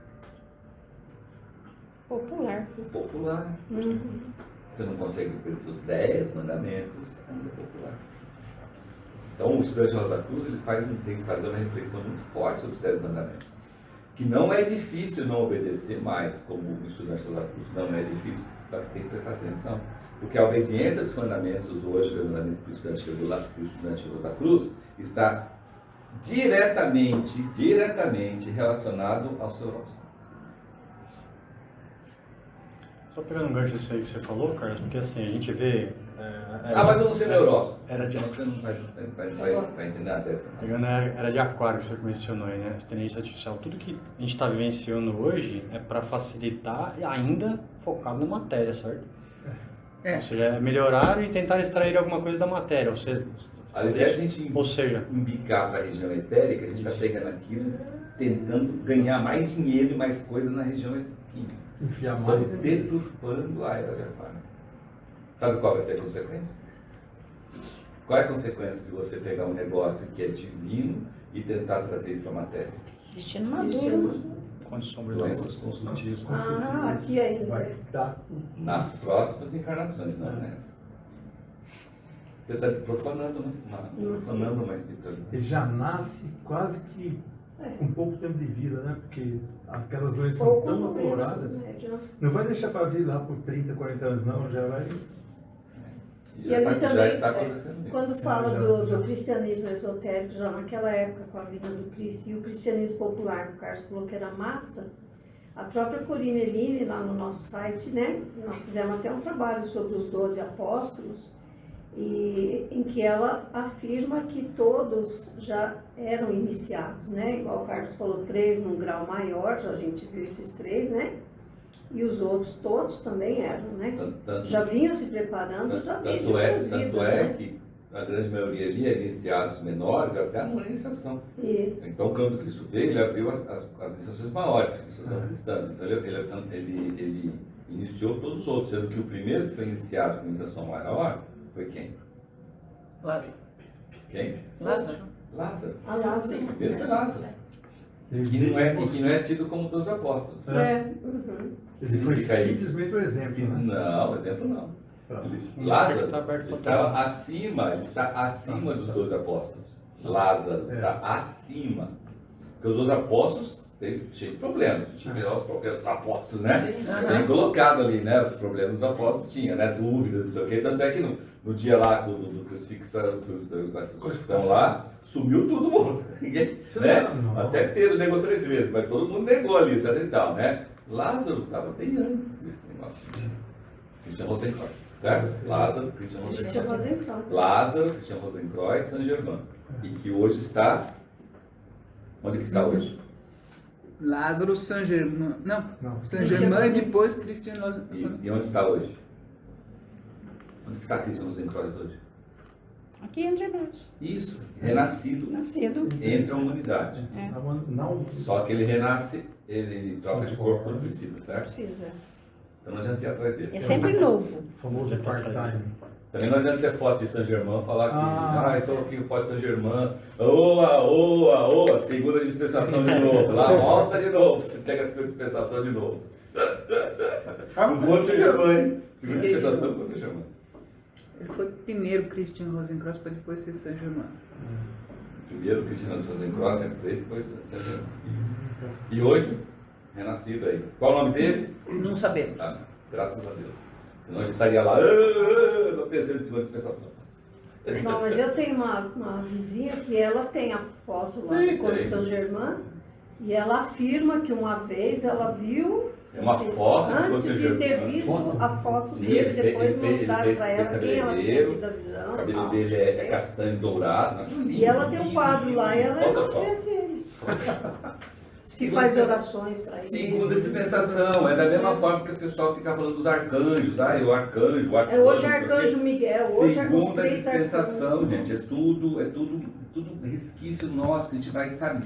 Popular. Popular. Você não consegue obedecer os 10 mandamentos, ainda é popular. Então, o estudante de Rosa Cruz tem que fazer uma reflexão muito forte sobre os 10 mandamentos. Que não é difícil não obedecer mais, como o estudante de Rosa Cruz, não é difícil, só que tem que prestar atenção. Porque a obediência dos mandamentos hoje, do mandamento para o estudante de Rosa Cruz, está diretamente relacionado ao seu horóscopo. Só pegando um gancho disso aí que você falou, Carlos, porque assim, a gente vê... mas eu não sei meu horóscopo. Você não vai entender nada. Pegando a era de aquário que você mencionou aí, né? Inteligência artificial. Tudo que a gente está vivenciando hoje é para facilitar e ainda focado na matéria, certo? Ou seja, é melhorar e tentar extrair alguma coisa da matéria. Ao invés de a gente embicar para a região etérica, a gente está pegando aquilo, tentando ganhar mais dinheiro e mais coisa na região química. Enfiar mais. Deturpando a era de aquário. Sabe qual vai ser a consequência? Qual é a consequência de você pegar um negócio que é divino e tentar trazer isso para a matéria? Destino maduro. Doenças consultivas. Aqui ainda. Vai dar. Nas próximas encarnações, não nessa. Você está profanando uma espiritualidade. Ele já nasce quase que com pouco tempo de vida, né? Porque aquelas doenças são tão afloradas. Não vai deixar para vir lá por 30, 40 anos, não. Já vai. E ali também, quando fala do cristianismo esotérico, já naquela época, com a vida do Cristo, e o cristianismo popular, que o Carlos falou que era massa, a própria Corine Eline, lá no nosso site, né, nós fizemos até um trabalho sobre os 12 apóstolos, em que ela afirma que todos já eram iniciados, né, igual o Carlos falou, 3 num grau maior, já a gente viu esses 3, né, e os outros todos também eram, né? Já vinham se preparando já desde outras vidas, tanto é né? que a grande maioria ali é iniciados menores, até a iniciação. Isso. Então, quando Cristo veio, ele abriu as iniciações maiores, que são as instâncias. Então, ele iniciou todos os outros, sendo que o primeiro que foi iniciado com iniciação maior foi quem? Lázaro. Quem? Lázaro. Lázaro. Ah, Lázaro. O primeiro foi Lázaro. E que não é tido como dos apóstolos. Uhum. Ele foi simplesmente um exemplo, né? Não, exemplo não. Lázaro estava acima, ele está acima dos 12 apóstolos. Lázaro está acima. Porque os 12 apóstolos têm cheio de problemas. Tiveram os problemas dos apóstolos, né? Bem colocado ali, né? Os problemas dos apóstolos tinha, né? Dúvidas, não sei o quê. Tanto é que no dia lá do crucifixão lá, sumiu todo mundo. Né? Até Pedro negou 3 vezes, mas todo mundo negou ali, certo e tal, né? Lázaro estava bem antes desse negócio. Christian Rosenkreuz, certo? Lázaro, Christian Rosenkreuz. Lázaro, Christian Rosenkreuz, Saint-Germain. E que hoje está... Onde que está hoje? Lázaro, Saint-Germain. Não. Saint-Germain e depois Christian Rosenkreuz. Isso. E onde está hoje? Onde que está Christian Rosenkreuz hoje? Aqui entre nós. Isso, renascido entre a humanidade. Só que ele renasce, ele troca de corpo quando precisa, certo? Precisa. Então não adianta ir atrás dele. É sempre novo. O famoso part-time. Também não adianta ter foto de Saint-Germain, falar que, então aqui foto de Saint-Germain, oa, segunda dispensação de novo, lá volta de novo, você pega a segunda dispensação de novo. Um monte de Saint-Germain, segunda dispensação com Saint-Germain. Ele foi primeiro Christian Rosenkreuz para depois ser Saint-Germain. Primeiro Christian Rosenkreuz, depois Saint-Germain. E hoje, renascido aí. Qual o nome dele? Não sabemos. Sabe? Graças a Deus. Senão a gente estaria lá, na terceira segunda dispensação. Não, mas eu tenho uma vizinha que ela tem a foto lá do Corpo Saint-Germain e ela afirma que uma vez ela viu... É uma foto antes de ter visto a foto dele, depois mostraram para ela quem ela tinha tido a visão. O cabelo dele é castanho dourado. E ela tem um quadro lá e ela enaltece ele. Que faz orações para ele. Segunda dispensação, é da mesma forma que o pessoal fica falando dos arcanjos. O arcanjo. Hoje é arcanjo Miguel, hoje é os segunda 3 dispensação, arcanjos. gente. É tudo resquício nosso que a gente vai, sabe,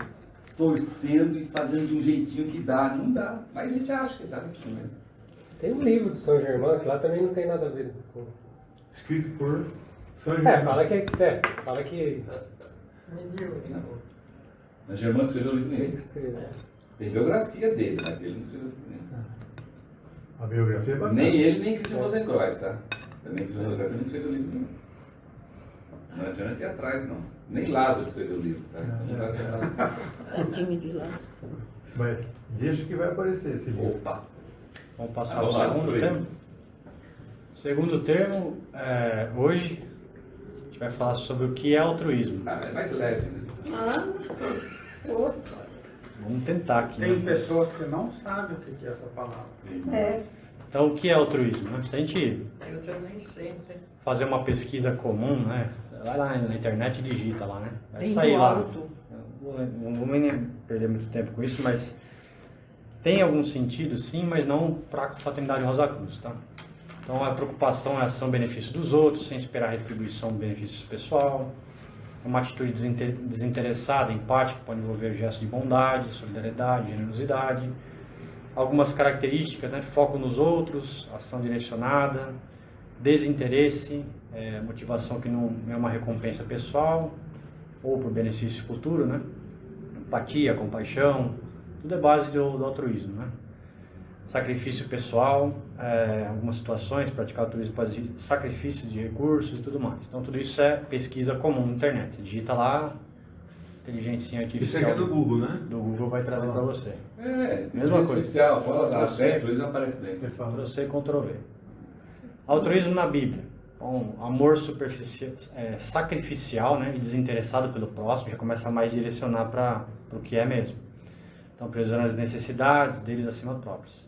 torcendo e fazendo de um jeitinho que dá. Não dá, mas a gente acha que dá. Né? Tem um livro de São Germain que lá também não tem nada a ver com... Escrito por São Germain. Fala que... Mas Germain escreveu o livro nele. Tem biografia dele, mas ele não escreveu o livro nele. A biografia é bacana. Nem ele, nem Christian Rosenkreuz, tá? Também Christian Rosenkreuz não escreveu o livro nenhum. Não adianta ir atrás, não. Nem Lázaro escreveu o livro, tá? Tadinho de Lázaro. Mas deixa que vai aparecer esse livro. Opa! Vamos passar para o segundo termo? Segundo termo, hoje a gente vai falar sobre o que é altruísmo. É mais leve, né? Vamos tentar aqui. Tem pessoas que não sabem o que é essa palavra. Então, o que é altruísmo? Né? Se a gente Eu nem sei, né? fazer uma pesquisa comum, né? Vai lá na internet e digita lá, né? Vai Tem sair lá. alto. Não vou nem perder muito tempo com isso, mas tem algum sentido, sim, mas não para a Fraternidade Rosa Cruz, tá? Então, a preocupação é ação benefício dos outros, sem esperar retribuição do benefício pessoal. Uma atitude desinteressada, empática, pode envolver gestos de bondade, solidariedade, generosidade. Algumas características, né? Foco nos outros, ação direcionada, desinteresse, motivação que não é uma recompensa pessoal ou por benefício futuro, né? Empatia, compaixão, tudo é base do altruísmo, né? Sacrifício pessoal, algumas situações, praticar altruísmo pode ser sacrifício de recursos e tudo mais. Então tudo isso é pesquisa comum na internet. Você digita lá, inteligência artificial. Isso aqui é do Google, né? Do Google vai trazer para você. Mesma coisa. Artificial, pode dar certo, ele aparece bem. Para você Ctrl+V. Altruísmo na Bíblia. Bom, amor sacrificial, né, e desinteressado pelo próximo, já começa a mais direcionar para o que é mesmo. Então, priorizando as necessidades deles acima próprios.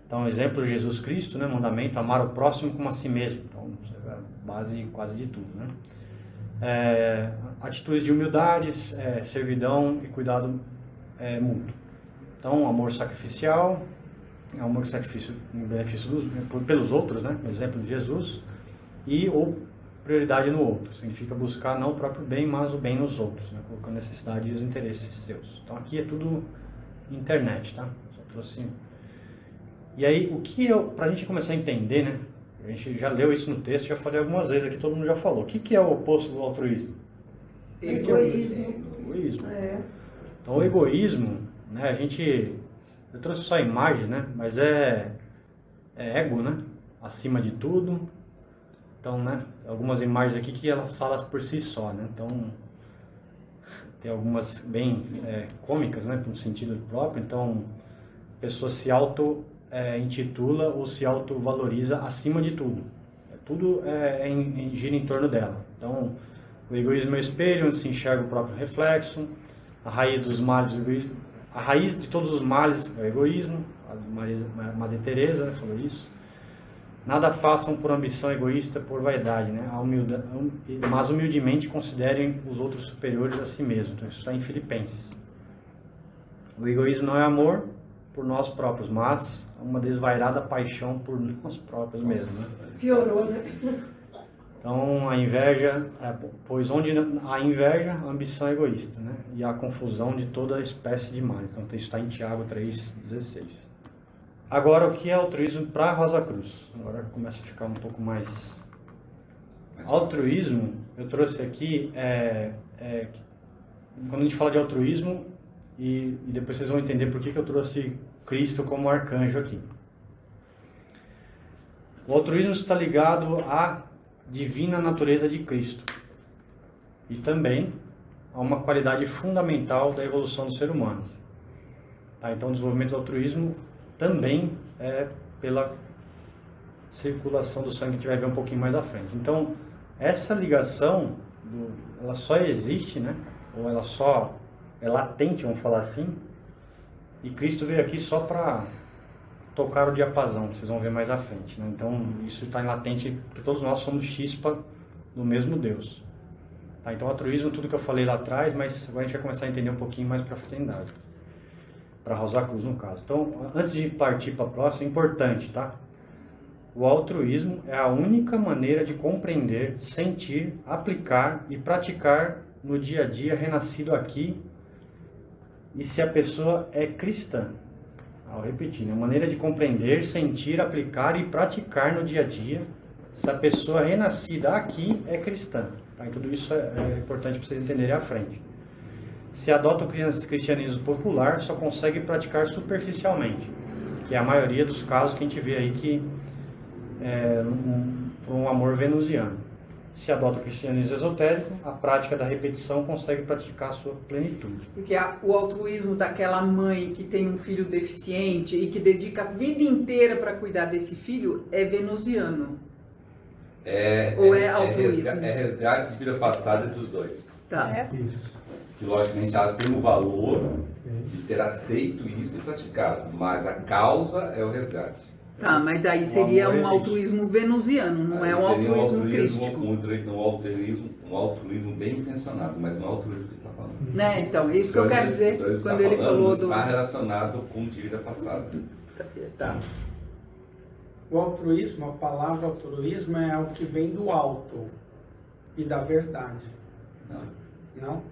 Então, exemplo, Jesus Cristo, né, mandamento, amar o próximo como a si mesmo. Então, é a base quase de tudo, né? Atitudes de humildade, servidão e cuidado mútuo. Então, amor sacrificial, amor sacrifício em benefício pelos outros, né? Exemplo de Jesus. E ou prioridade no outro. Significa buscar não o próprio bem, mas o bem nos outros, né? Colocando a necessidade e os interesses seus. Então aqui é tudo internet, tá? Só trouxe... E aí, o que pra gente começar a entender, né? A gente já leu isso no texto, já falei algumas vezes aqui, todo mundo já falou. O que é o oposto do altruísmo? Egoísmo. Egoísmo. Então o egoísmo, né? Eu trouxe só imagens, né? Mas é ego, né? Acima de tudo. Então, né? Algumas imagens aqui que ela fala por si só, né? Então, tem algumas bem cômicas, né? No sentido próprio. Então, a pessoa se intitula ou se autovaloriza acima de tudo. Tudo gira em torno dela. Então, o egoísmo é o espelho onde se enxerga o próprio reflexo. A raiz dos males, a raiz de todos os males é o egoísmo. A Madre Teresa, né, falou isso. Nada façam por ambição egoísta, por vaidade, né? Mas humildemente considerem os outros superiores a si mesmos. Então, isso está em Filipenses. O egoísmo não é amor por nós próprios, mas uma desvairada paixão por nós próprios mesmo, né? Piorou, né? Então, a inveja, pois onde há inveja, a ambição é egoísta, né? E a confusão de toda espécie de males. Então, isso está em Tiago 3,16. Agora, o que é altruísmo para Rosa Cruz? Agora começa a ficar um pouco mais... Altruísmo, eu trouxe aqui, quando a gente fala de altruísmo, e depois vocês vão entender por que eu trouxe Cristo como arcanjo aqui. O altruísmo está ligado à divina natureza de Cristo e também a uma qualidade fundamental da evolução do ser humano. Tá? Então, o desenvolvimento do altruísmo também é pela circulação do sangue, que a gente vai ver um pouquinho mais à frente. Então, essa ligação, ela só existe, né? Ou ela só é latente, vamos falar assim, e Cristo veio aqui só para tocar o diapasão, vocês vão ver mais à frente, né? Então, isso está em latente, porque todos nós somos chispa do mesmo Deus. Tá? Então, altruísmo, tudo que eu falei lá atrás, mas agora a gente vai começar a entender um pouquinho mais para a fraternidade. Para Rosa Cruz, no caso. Então, antes de partir para a próxima, é importante, tá? O altruísmo é a única maneira de compreender, sentir, aplicar e praticar no dia a dia renascido aqui. E se a pessoa é cristã, ao repetir, né? A maneira de compreender, sentir, aplicar e praticar no dia a dia, se a pessoa renascida aqui é cristã. Tá? E tudo isso é importante para vocês entenderem à frente. Se adota o cristianismo popular, só consegue praticar superficialmente, que é a maioria dos casos que a gente vê aí que por um amor venusiano. Se adota o cristianismo esotérico, a prática da repetição consegue praticar a sua plenitude. Porque o altruísmo daquela mãe que tem um filho deficiente e que dedica a vida inteira para cuidar desse filho é venusiano. Ou é altruísmo? É resgate de vida passada entre os dois. Tá. Isso. Que logicamente ela tem o valor de ter aceito isso e praticado, mas a causa é o resgate. Tá, mas aí seria um altruísmo venusiano, não é um altruísmo crístico. Um altruísmo bem intencionado, mas não é o altruísmo que ele está falando. Né, então, isso que eu quero dizer quando ele falou do... Está relacionado com de vida passada. Tá. O altruísmo, a palavra altruísmo é o que vem do alto e da verdade. Não. Não?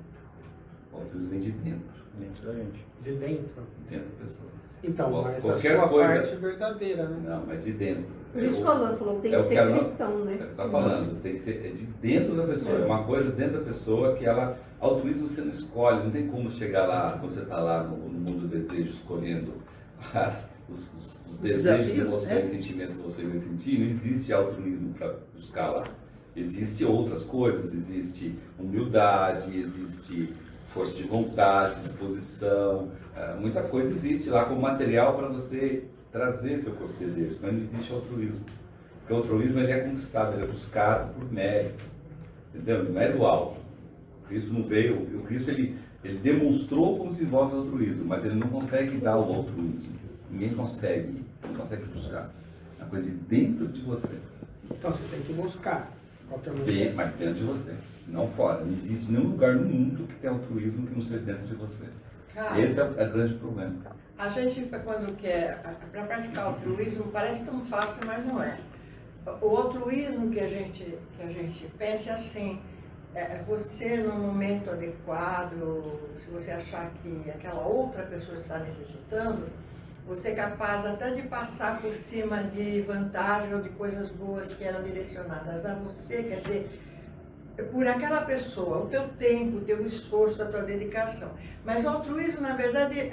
O altruísmo vem de dentro. Dentro da gente. De dentro? Dentro da pessoa. Então, mas a qualquer sua coisa... parte verdadeira, né? Não, mas de dentro. Por isso falou tem que ser cristão, né? Está falando, tem que ser de dentro da pessoa. É uma coisa dentro da pessoa que ela... Altruísmo você não escolhe, não tem como chegar lá, quando você está lá no mundo do desejo, escolhendo os desejos, emoções e sentimentos que você vai sentir. Não existe altruísmo para buscar lá. Existem outras coisas, existe humildade, existe força de vontade, disposição, muita coisa existe lá como material para você trazer seu próprio desejo, mas não existe altruísmo. Porque o altruísmo ele é conquistado, ele é buscado por mérito, entendeu? Não é do alto. O Cristo não veio, o Cristo ele demonstrou como se desenvolve o altruísmo, mas ele não consegue dar o altruísmo. Ninguém consegue, você não consegue buscar. É uma coisa de dentro de você. Então você tem que buscar. Mas dentro de você, não fora. Não existe nenhum lugar no mundo que tenha altruísmo que não seja dentro de você. Cara, esse é o grande problema. A gente, quando quer, para praticar altruísmo, parece tão fácil, mas não é. o altruísmo que a gente pensa assim, você no momento adequado, se você achar que aquela outra pessoa está necessitando, você é capaz até de passar por cima de vantagem ou de coisas boas que eram direcionadas a você, quer dizer, por aquela pessoa, o teu tempo, o teu esforço, a tua dedicação. Mas o altruísmo, na verdade,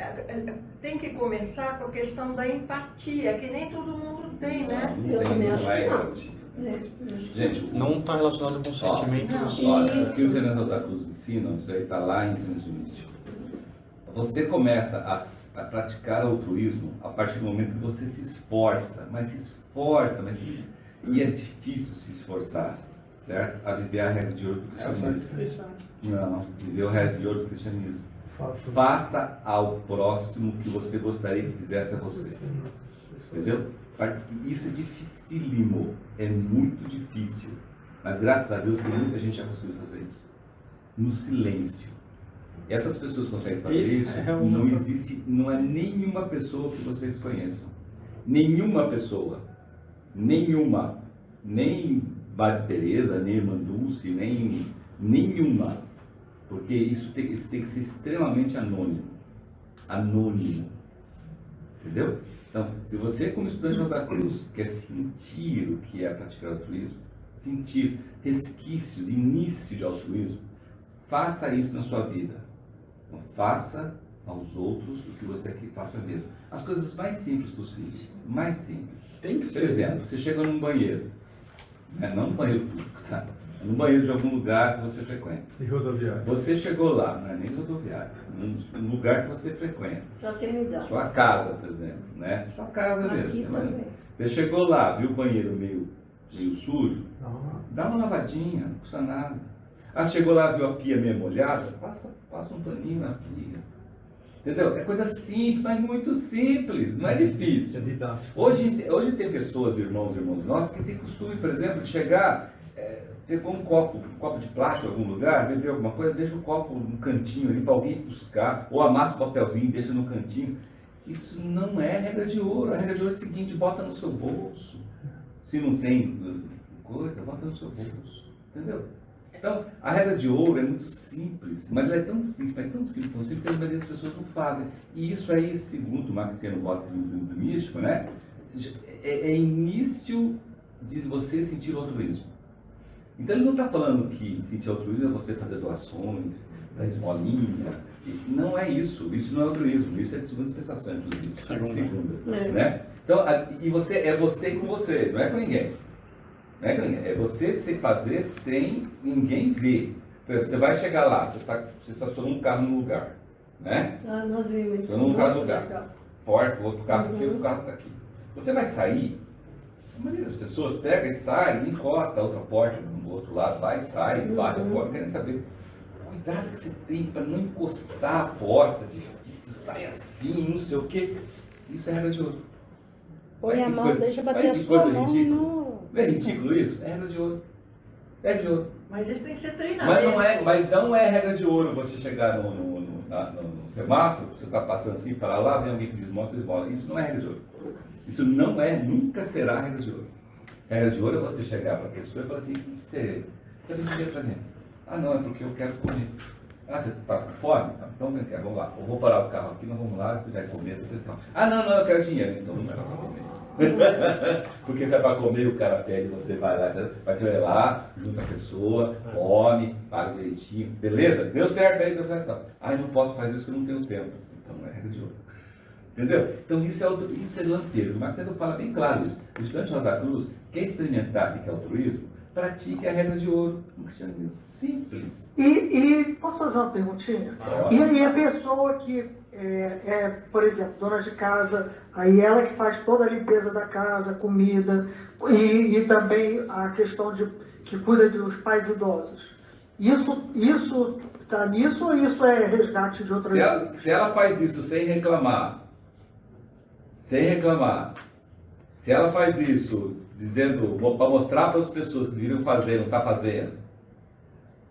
tem que começar com a questão da empatia, que nem todo mundo tem, né? Eu também acho que não. Gente, não está relacionado com sentimentos. Olha, o que os Renan Rosa Cruz ensinam, isso aí está lá em Ensinos Místicos. Você começa a praticar altruísmo a partir do momento que você se esforça, mas e é difícil se esforçar, certo? A viver a regra de ouro do cristianismo. Não, viver a regra de ouro do cristianismo. Faça ao próximo o que você gostaria que fizesse a você. Entendeu? Isso é dificílimo, é muito difícil. Mas graças a Deus tem muita gente que já conseguiu fazer isso. No silêncio. Essas pessoas conseguem fazer isso, não existe, não é nenhuma pessoa que vocês conheçam. Nenhuma pessoa. Nenhuma. Nem Madre Teresa, nem Irmã Dulce, nenhuma. Porque isso tem que ser extremamente anônimo. Anônimo. Entendeu? Então, se você, como estudante de Rosa Cruz, quer sentir o que é praticar altruísmo, sentir resquícios, início de altruísmo, faça isso na sua vida. Então, faça aos outros o que você quer que faça mesmo. As coisas mais simples possíveis. Mais simples. Tem que ser. Por exemplo, você chega num banheiro. Não no banheiro público, tá? No banheiro de algum lugar que você frequenta. E rodoviário. Você chegou lá, não é nem rodoviário, num lugar que você frequenta. Fraternidade. Sua casa, por exemplo, né? Sua casa Aqui mesmo. também. Você chegou lá, viu o banheiro meio sujo, dá uma lavadinha, não custa nada. Ah, chegou lá, viu a pia meio molhada, passa um paninho na pia. Entendeu? É coisa simples, mas muito simples, não é difícil. Hoje tem pessoas, irmãos nossos, que tem costume, por exemplo, de chegar, pegou um copo de plástico em algum lugar, bebeu alguma coisa, deixa o copo no cantinho ali para alguém buscar, ou amassa o papelzinho e deixa no cantinho. Isso não é regra de ouro. A regra de ouro é o seguinte, bota no seu bolso. Se não tem coisa, bota no seu bolso. Entendeu? Então, a regra de ouro é muito simples, mas ela é tão simples, que a maioria das pessoas não fazem. E isso aí, segundo o Maxiano Botes do Místico, né, é início de você sentir o altruísmo. Então, ele não está falando que sentir altruísmo é você fazer doações, dar esmolinha. Não é isso. Isso não é altruísmo. Isso é de segunda dispensação, inclusive. Segunda. Né? Então, e é você com você, não é com ninguém. É você se fazer sem ninguém ver. Por exemplo, você vai chegar lá, você estacionou um carro num lugar, né? Nós vimos. Estacionou um carro num lugar. Porta, o outro carro aqui, o carro está aqui. Você vai sair, a maioria das pessoas pega e sai, encosta a outra porta do outro lado, vai e sai, bate a porta, querem saber. Cuidado que você tem para não encostar a porta, sai assim, não sei o quê. Isso é regra de ouro. Põe a mão, deixa bater a sua mão. Não é ridículo isso? É regra de ouro. É regra de ouro. Mas isso tem que ser treinado. Mas não é regra de ouro você chegar no semáforo, você está passando assim, para lá, vem alguém que desmostra e esmola. Isso não é regra de ouro. Isso não é, nunca será regra de ouro. Regra de ouro é você chegar para a pessoa e falar assim, o que você quer dinheiro para mim? Ah, não, é porque eu quero comer. Ah, você está com fome? Então vem cá, vamos lá. Eu vou parar o carro aqui, nós vamos lá, você vai comer. Ah, não, eu quero dinheiro. Então não é para comer. Porque se é para comer, o cara pede, você vai lá, junta a pessoa, come, paga direitinho. Beleza? Deu certo aí, deu certo. Não. Ah, eu não posso fazer isso porque eu não tenho tempo. Então não é regra de ouro. Entendeu? Então isso é lampejo. O Marcelo fala bem claro isso. O estudante Rosa Cruz quer experimentar o que é altruísmo, pratique a regra de ouro no cristianismo. Simples. E posso fazer uma perguntinha? E aí a pessoa que por exemplo, dona de casa, aí ela que faz toda a limpeza da casa, comida, e também a questão que cuida dos pais idosos. Isso está nisso ou isso é resgate de outra vida? Se ela faz isso sem reclamar, se ela faz isso dizendo, para mostrar para as pessoas que deveriam fazer, não está fazendo,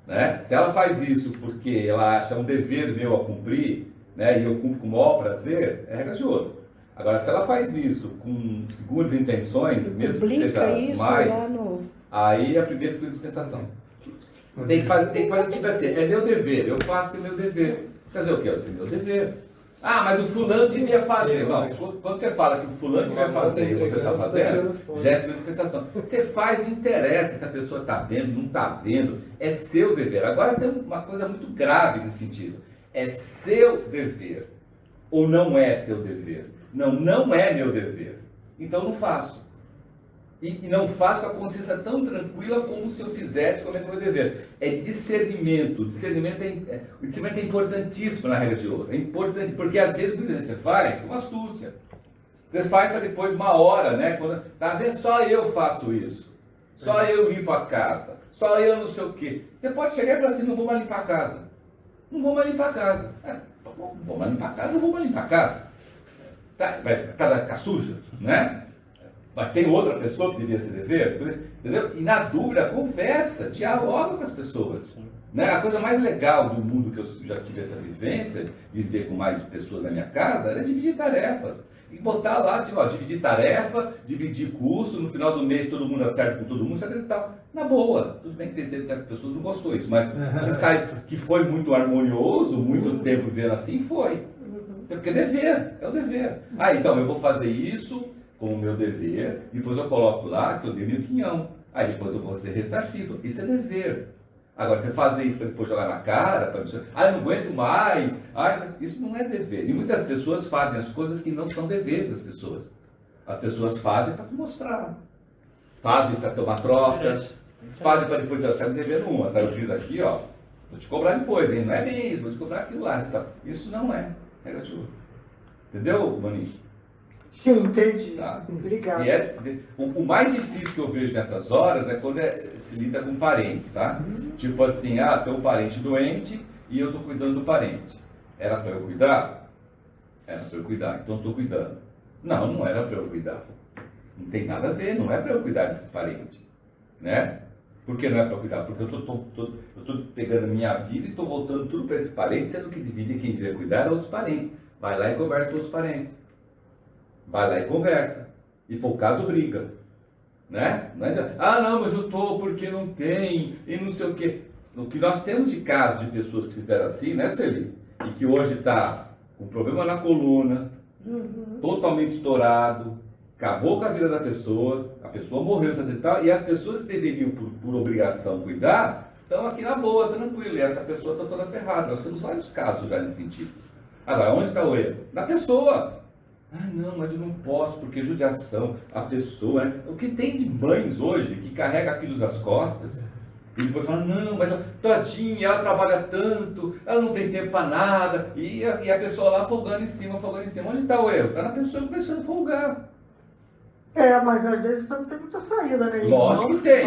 né? Se ela faz isso porque ela acha um dever meu a cumprir, né, e eu cumpro com o maior prazer, é regra de ouro. Agora, se ela faz isso com seguras intenções, mesmo que seja isso mais, lá no... aí é a primeira e segunda dispensação. Tem que fazer tipo assim, é meu dever, eu faço que é meu dever. Quer dizer o quê? É meu dever. Ah, mas o fulano devia fazer. Não, quando você fala que o fulano devia fazer e você está fazendo, já é segunda dispensação. Você faz, não interessa se a pessoa está vendo, não está vendo, é seu dever. Agora tem uma coisa muito grave nesse sentido. É seu dever ou não é seu dever? Não, não é meu dever. Então não faço. E não faço com a consciência tão tranquila como se eu fizesse como é meu dever. É discernimento. O discernimento é importantíssimo na regra de ouro. É importante, porque às vezes você faz com astúcia. Você faz para depois uma hora, né? Quando, tá vendo? Só eu faço isso. Só eu limpo a casa. Só eu não sei o quê. Você pode chegar e falar assim, não vou mais limpar a casa. Não vou mais limpar a casa. Não vou mais limpar a casa, não vou mais limpar a casa. Tá, a casa vai ficar suja, né? Mas tem outra pessoa que devia ser dever, entendeu? E na dúvida, conversa, dialoga com as pessoas. Né? A coisa mais legal do mundo que eu já tive essa vivência, viver com mais pessoas na minha casa, era dividir tarefas. E botar lá, assim, ó, dividir tarefa, dividir curso, no final do mês todo mundo acerta com todo mundo, etc e tal. Na boa, tudo bem que tem certas pessoas não gostou disso, mas que foi muito harmonioso, muito tempo vivendo assim, foi. Porque é dever, é o dever. Ah, então eu vou fazer isso como meu dever, depois eu coloco lá que eu dei $1.500. Aí depois eu vou ser ressarcido. Isso é dever. Agora, você fazer isso para depois jogar na cara, para dizer, eu não aguento mais, isso não é dever. E muitas pessoas fazem as coisas que não são deveres das pessoas. As pessoas fazem para se mostrar. Fazem para tomar trocas, fazem para depois elas ficarem devendo uma. Tá, eu fiz aqui, ó, vou te cobrar depois, hein? Não é bem isso, vou te cobrar aquilo lá. Tá. Isso não é regra de ouro. Entendeu, Maninho? Sim, entendi. Tá? Obrigado. O mais difícil que eu vejo nessas horas é quando se lida com parentes, tá? Tipo assim, tem um parente doente e eu estou cuidando do parente. Era para eu cuidar? Era para eu cuidar, então estou cuidando. Não, não era para eu cuidar. Não tem nada a ver, não é para eu cuidar desse parente. Né? Por que não é para eu cuidar? Porque eu estou pegando minha vida e estou voltando tudo para esse parente, sendo que quem deveria cuidar é outros parentes. Vai lá e conversa com os parentes. Vai lá e conversa. E for o caso, briga. Né? Não, mas eu estou porque não tem, e não sei o quê. O que nós temos de casos de pessoas que fizeram assim, né, Sueli? E que hoje está com problema na coluna, totalmente estourado, acabou com a vida da pessoa, a pessoa morreu, e as pessoas que deveriam, por obrigação, cuidar, estão aqui na boa, tranquilo, e essa pessoa está toda ferrada. Nós temos vários casos já nesse sentido. Agora, onde está o erro? Na pessoa. Não, mas eu não posso, porque judiação, a pessoa, né? O que tem de mães hoje que carrega filhos às costas e depois fala, não, mas tadinha, ela trabalha tanto, ela não tem tempo para nada, e a pessoa lá folgando em cima. Onde está o erro? Está na pessoa começando a folgar. Mas às vezes você não tem muita saída, né? Lógico que tem.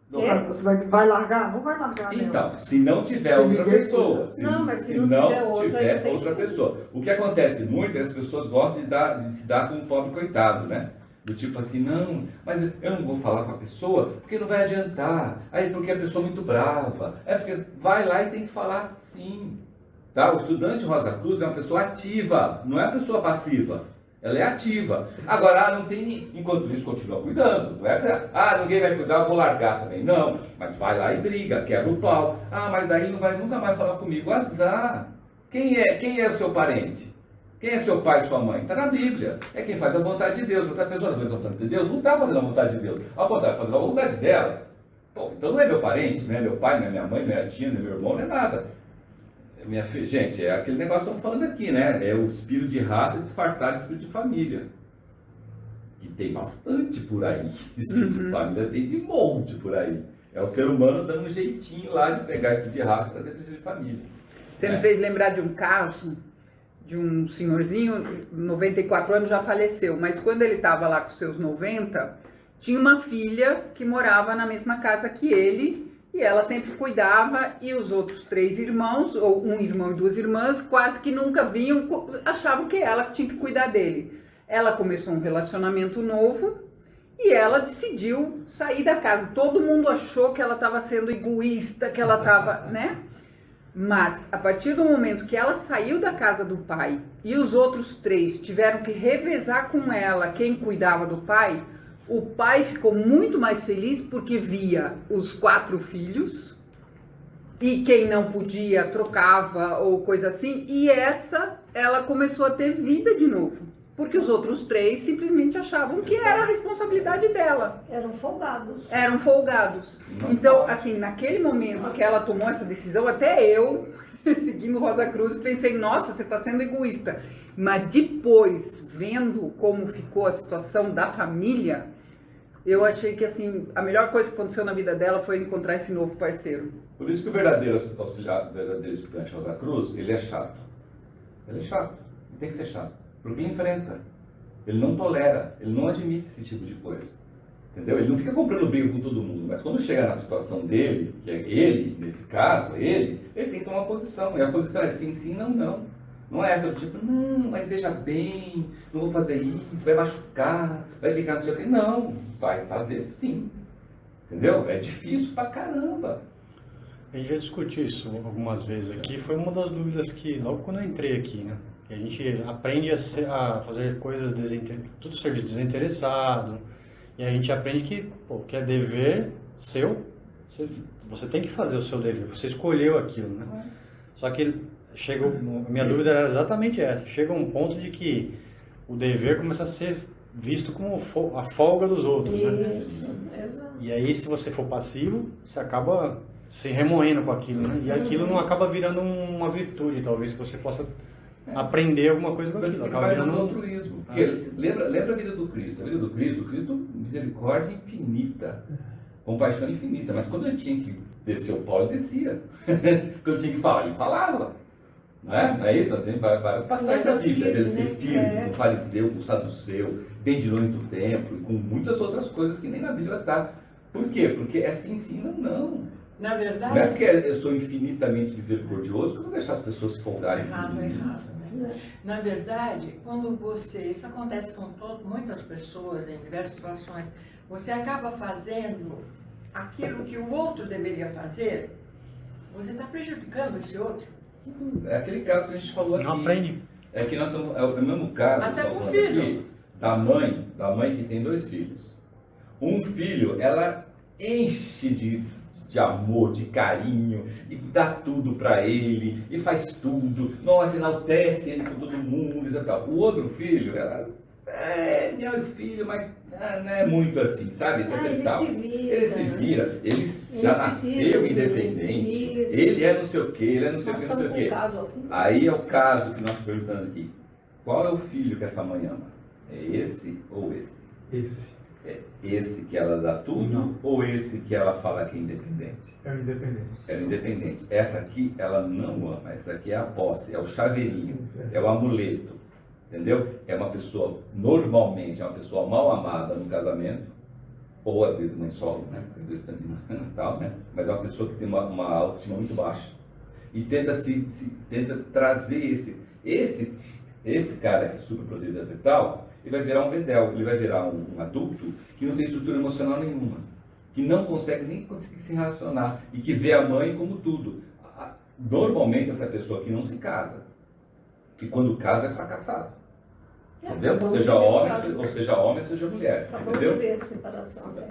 Você vai largar? Não vai largar, né? Então, se não tiver outra pessoa. Se não tiver outra pessoa. O que acontece muito é que as pessoas gostam de se dar com um pobre coitado, né? Do tipo assim, não, mas eu não vou falar com a pessoa porque não vai adiantar. Aí porque a pessoa é muito brava. É porque vai lá e tem que falar sim. Tá? O estudante Rosa Cruz é uma pessoa ativa, não é uma pessoa passiva. Ela é ativa. Agora, não tem. Enquanto isso, continua cuidando. Não é pra, ninguém vai cuidar, eu vou largar também. Não. Mas vai lá e briga, quebra o pau. Mas daí não vai nunca mais falar comigo. Azar. Quem é o seu parente? Quem é seu pai e sua mãe? Está na Bíblia. É quem faz a vontade de Deus. Essa pessoa está fazendo a vontade de Deus, não está fazendo a vontade de Deus. Ao contrário, fazendo a vontade dela. Bom, então não é meu parente, não é meu pai, não é minha mãe, não é a tia, não é meu irmão, não é nada. Minha filha, gente, é aquele negócio que estamos falando aqui, né? É o espírito de raça disfarçado de espírito de família. Que tem bastante por aí. Espírito de família tem de monte por aí. É o ser humano dando um jeitinho lá de pegar espírito de raça e trazer para espírito de família. Você me fez lembrar de um caso de um senhorzinho, 94 anos, já faleceu, mas quando ele estava lá com seus 90, tinha uma filha que morava na mesma casa que ele. E ela sempre cuidava, e os outros 3 irmãos, ou um irmão e 2 irmãs, quase que nunca vinham, achavam que ela tinha que cuidar dele. Ela começou um relacionamento novo e ela decidiu sair da casa. Todo mundo achou que ela estava sendo egoísta, que ela estava, né? Mas, a partir do momento que ela saiu da casa do pai e os outros 3 tiveram que revezar com ela quem cuidava do pai, o pai ficou muito mais feliz porque via os 4 filhos e quem não podia trocava ou coisa assim, e ela começou a ter vida de novo. Porque os outros 3 simplesmente achavam que era a responsabilidade dela. Eram folgados. Eram folgados. Então, assim, naquele momento que ela tomou essa decisão, até eu, seguindo Rosa Cruz, pensei, nossa, você está sendo egoísta. Mas depois, vendo como ficou a situação da família, eu achei que, assim, a melhor coisa que aconteceu na vida dela foi encontrar esse novo parceiro. Por isso que o verdadeiro auxiliar, o verdadeiro estudante Rosa Cruz, ele é chato. Ele é chato. Ele tem que ser chato. Porque ele enfrenta, ele não tolera, ele não admite esse tipo de coisa, entendeu? Ele não fica comprando briga com todo mundo, mas quando chega na situação dele, que é ele, nesse caso, ele tem que tomar uma posição, e a posição é sim, sim, não, não. Não é essa do tipo, não, mas veja bem, não vou fazer isso, vai machucar, vai ficar não sei o quê. Não, vai fazer sim, entendeu? É difícil pra caramba. A gente já discutiu isso algumas vezes aqui, foi uma das dúvidas que, logo quando eu entrei aqui, né? Que a gente aprende a fazer coisas, tudo ser desinteressado, e a gente aprende que é dever seu, você tem que fazer o seu dever, você escolheu aquilo, né? Só que minha dúvida era exatamente essa, chega um ponto de que o dever começa a ser visto como a folga dos outros, né? Exato. E aí, se você for passivo, você acaba se remoendo com aquilo, né? E aquilo não acaba virando uma virtude, talvez, que você possa aprender alguma coisa com aquilo. Acaba virando altruísmo. Porque lembra a vida do Cristo. A vida do Cristo, misericórdia infinita, compaixão infinita. Mas quando ele tinha que descer o pau, ele descia. Quando tinha que falar, ele falava. Não é isso? Nós temos várias passagens da Bíblia. Ele ser firme, com o fariseu, com o saduceu, bem de longe do templo, e com muitas outras coisas que nem na Bíblia está. Por quê? Porque é sim, sim, não, não. Na verdade... Não é porque eu sou infinitamente misericordioso que eu vou deixar as pessoas se folgarem. Errado, né? Na verdade, quando isso acontece com muitas pessoas em diversas situações, você acaba fazendo aquilo que o outro deveria fazer, você está prejudicando esse outro. É aquele caso que a gente falou aqui. Não aprende. É que nós estamos, é o mesmo caso. Até com o filho. Aqui, da mãe que tem 2 filhos. Um filho, ela enche de amor, de carinho, e dá tudo para ele, e faz tudo, nossa, enaltece ele com todo mundo, e tal. O outro filho, ela meu filho, mas não é muito assim, sabe? Ele se vira, ele já nasceu independente, ele é não sei o que, ele é não sei o que, não sei o que. Aí é o caso que nós perguntamos aqui, qual é o filho que essa mãe ama? É esse ou esse? Esse. É esse que ela dá tudo ou esse que ela fala que é independente? É o independente. É o independente. Essa aqui ela não ama, essa aqui é a posse, é o chaveirinho, é o amuleto, entendeu? É uma pessoa, normalmente, é uma pessoa mal amada no casamento, ou às vezes mãe solo, né? Às vezes também tal, né? Mas é uma pessoa que tem uma autoestima muito baixa e tenta tenta trazer esse cara que é super protegido e tal. Ele vai virar um vendel, ele vai virar um adulto que não tem estrutura emocional nenhuma, que não consegue nem se relacionar e que vê a mãe como tudo. Normalmente essa pessoa que não se casa, e quando casa é fracassado. Entendeu? Seja homem, ou seja mulher. Entendeu?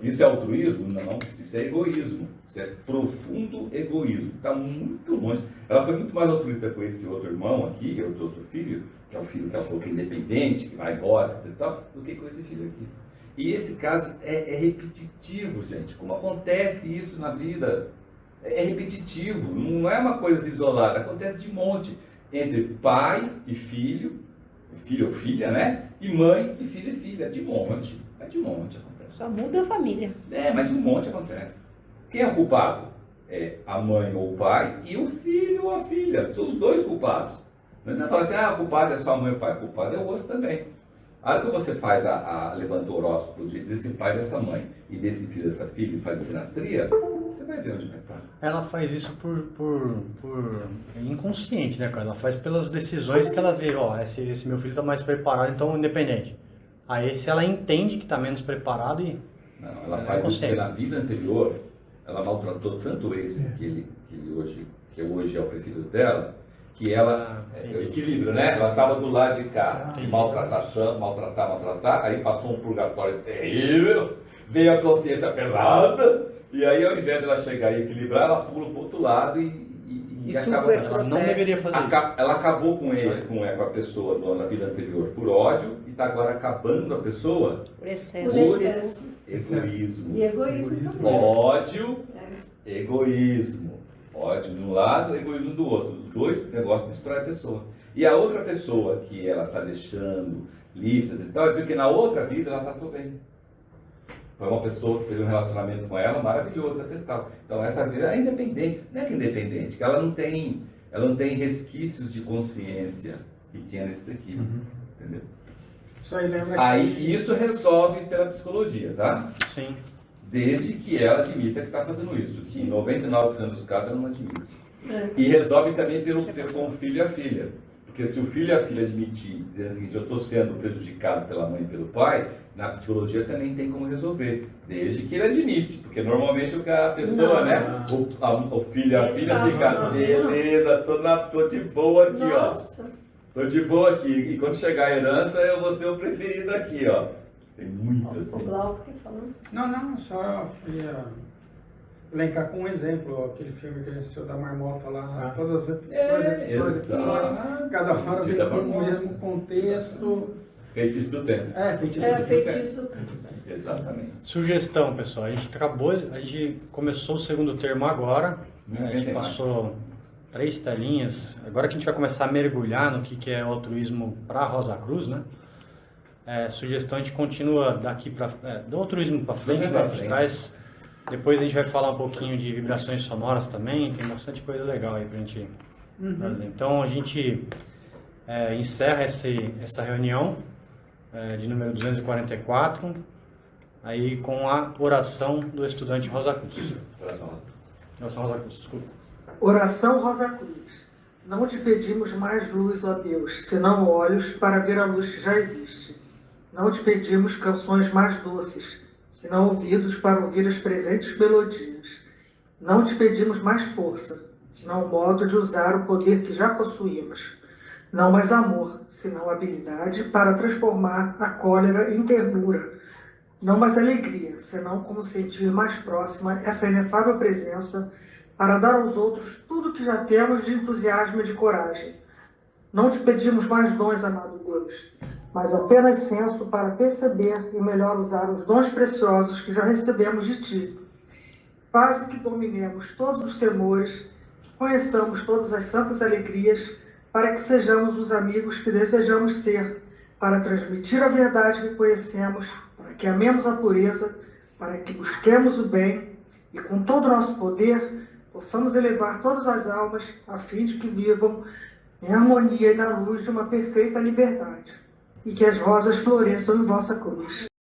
Isso é altruísmo? Não, isso é egoísmo. Isso é profundo egoísmo. Está muito longe. Ela foi muito mais altruísta com esse outro irmão aqui, outro filho, que é o filho que ela falou que é independente, que vai embora, e tal, do que com esse filho aqui. E esse caso é repetitivo, gente. Como acontece isso na vida? É repetitivo, não é uma coisa isolada, acontece de monte. Entre pai e filho ou filha, né? E mãe e filha, de monte. É de monte acontece. Só muda a família. Mas de um monte acontece. Quem é o culpado? É a mãe ou o pai e o filho ou a filha. São os 2 culpados. Não é falar assim, o culpado é só a mãe ou o pai. O culpado é o outro também. A hora que você levanta o horóscopo desse pai e dessa mãe, e desse filho e dessa filha, e faz a sinastria, você vai ver onde vai estar. Ela faz isso por inconsciente, né, cara? Ela faz pelas decisões que ela vê. Esse meu filho está mais preparado, então independente. Aí se ela entende que está menos preparado e... Não, ela faz isso porque na vida anterior, ela maltratou tanto esse que ele hoje que hoje é o preferido dela, que ela, equilíbrio, né? Ela estava do lado de cá, maltratar, aí passou um purgatório terrível, veio a consciência pesada, e aí ao invés dela chegar e equilibrar, ela pula para o outro lado e acaba... Ela não deveria fazer isso. Ela acabou com a pessoa na vida anterior por ódio, e está agora acabando a pessoa por excesso. Por egoísmo. E egoísmo também. Ódio, egoísmo. Ódio de um lado, egoísmo do outro. Os dois negócios destrói a pessoa. E a outra pessoa que ela está deixando livre e tal, é porque na outra vida ela tratou bem. Foi uma pessoa que teve um relacionamento com ela maravilhoso, até tal. Então essa vida é independente. Não é que é independente, que ela não tem resquícios de consciência que tinha nesse daqui. Entendeu? Isso aí lembra Aí isso resolve pela psicologia, tá? Sim. Desde que ela admita que está fazendo isso. Que em 99% dos casos ela não admite. E resolve também com o filho e a filha. Porque se o filho e a filha admitir, dizendo o seguinte, eu estou sendo prejudicado pela mãe e pelo pai, na psicologia também tem como resolver. Desde que ele admite. Porque normalmente a pessoa, o filho e a filha fica, beleza, tô de boa aqui, ó. Tô de boa aqui. E quando chegar a herança, eu vou ser o preferido aqui, ó. Tem muitas. O Glauco que falou. Não, só ia elencar com um exemplo, aquele filme que a gente assistiu da marmota lá, todas as episódios, cada hora vem com o mesmo contexto. Feitiço do tempo. Feitiço do tempo. Exatamente. Sugestão, pessoal, a gente começou o segundo termo agora, né? A gente passou 3 telinhas, agora que a gente vai começar a mergulhar no que é o altruísmo para a Rosa Cruz, né? Sugestão, a gente continua daqui para do altruísmo para frente, né? Depois a gente vai falar um pouquinho de vibrações sonoras também, tem bastante coisa legal aí pra gente fazer. Então a gente encerra essa reunião de número 244, aí com a oração do estudante Rosa Cruz. Oração Rosa Cruz, desculpa. Oração Rosa Cruz. Não te pedimos mais luz, ó Deus, senão olhos para ver a luz que já existe. Não te pedimos canções mais doces, senão ouvidos para ouvir as presentes melodias. Não te pedimos mais força, senão o modo de usar o poder que já possuímos. Não mais amor, senão habilidade para transformar a cólera em ternura. Não mais alegria, senão como sentir mais próxima essa inefável presença para dar aos outros tudo que já temos de entusiasmo e de coragem. Não te pedimos mais dons, amado Deus, mas apenas senso para perceber e melhor usar os dons preciosos que já recebemos de Ti. Faz que dominemos todos os temores, que conheçamos todas as santas alegrias, para que sejamos os amigos que desejamos ser, para transmitir a verdade que conhecemos, para que amemos a pureza, para que busquemos o bem e com todo o nosso poder possamos elevar todas as almas a fim de que vivam em harmonia e na luz de uma perfeita liberdade. E que as rosas floresçam em vossa cruz.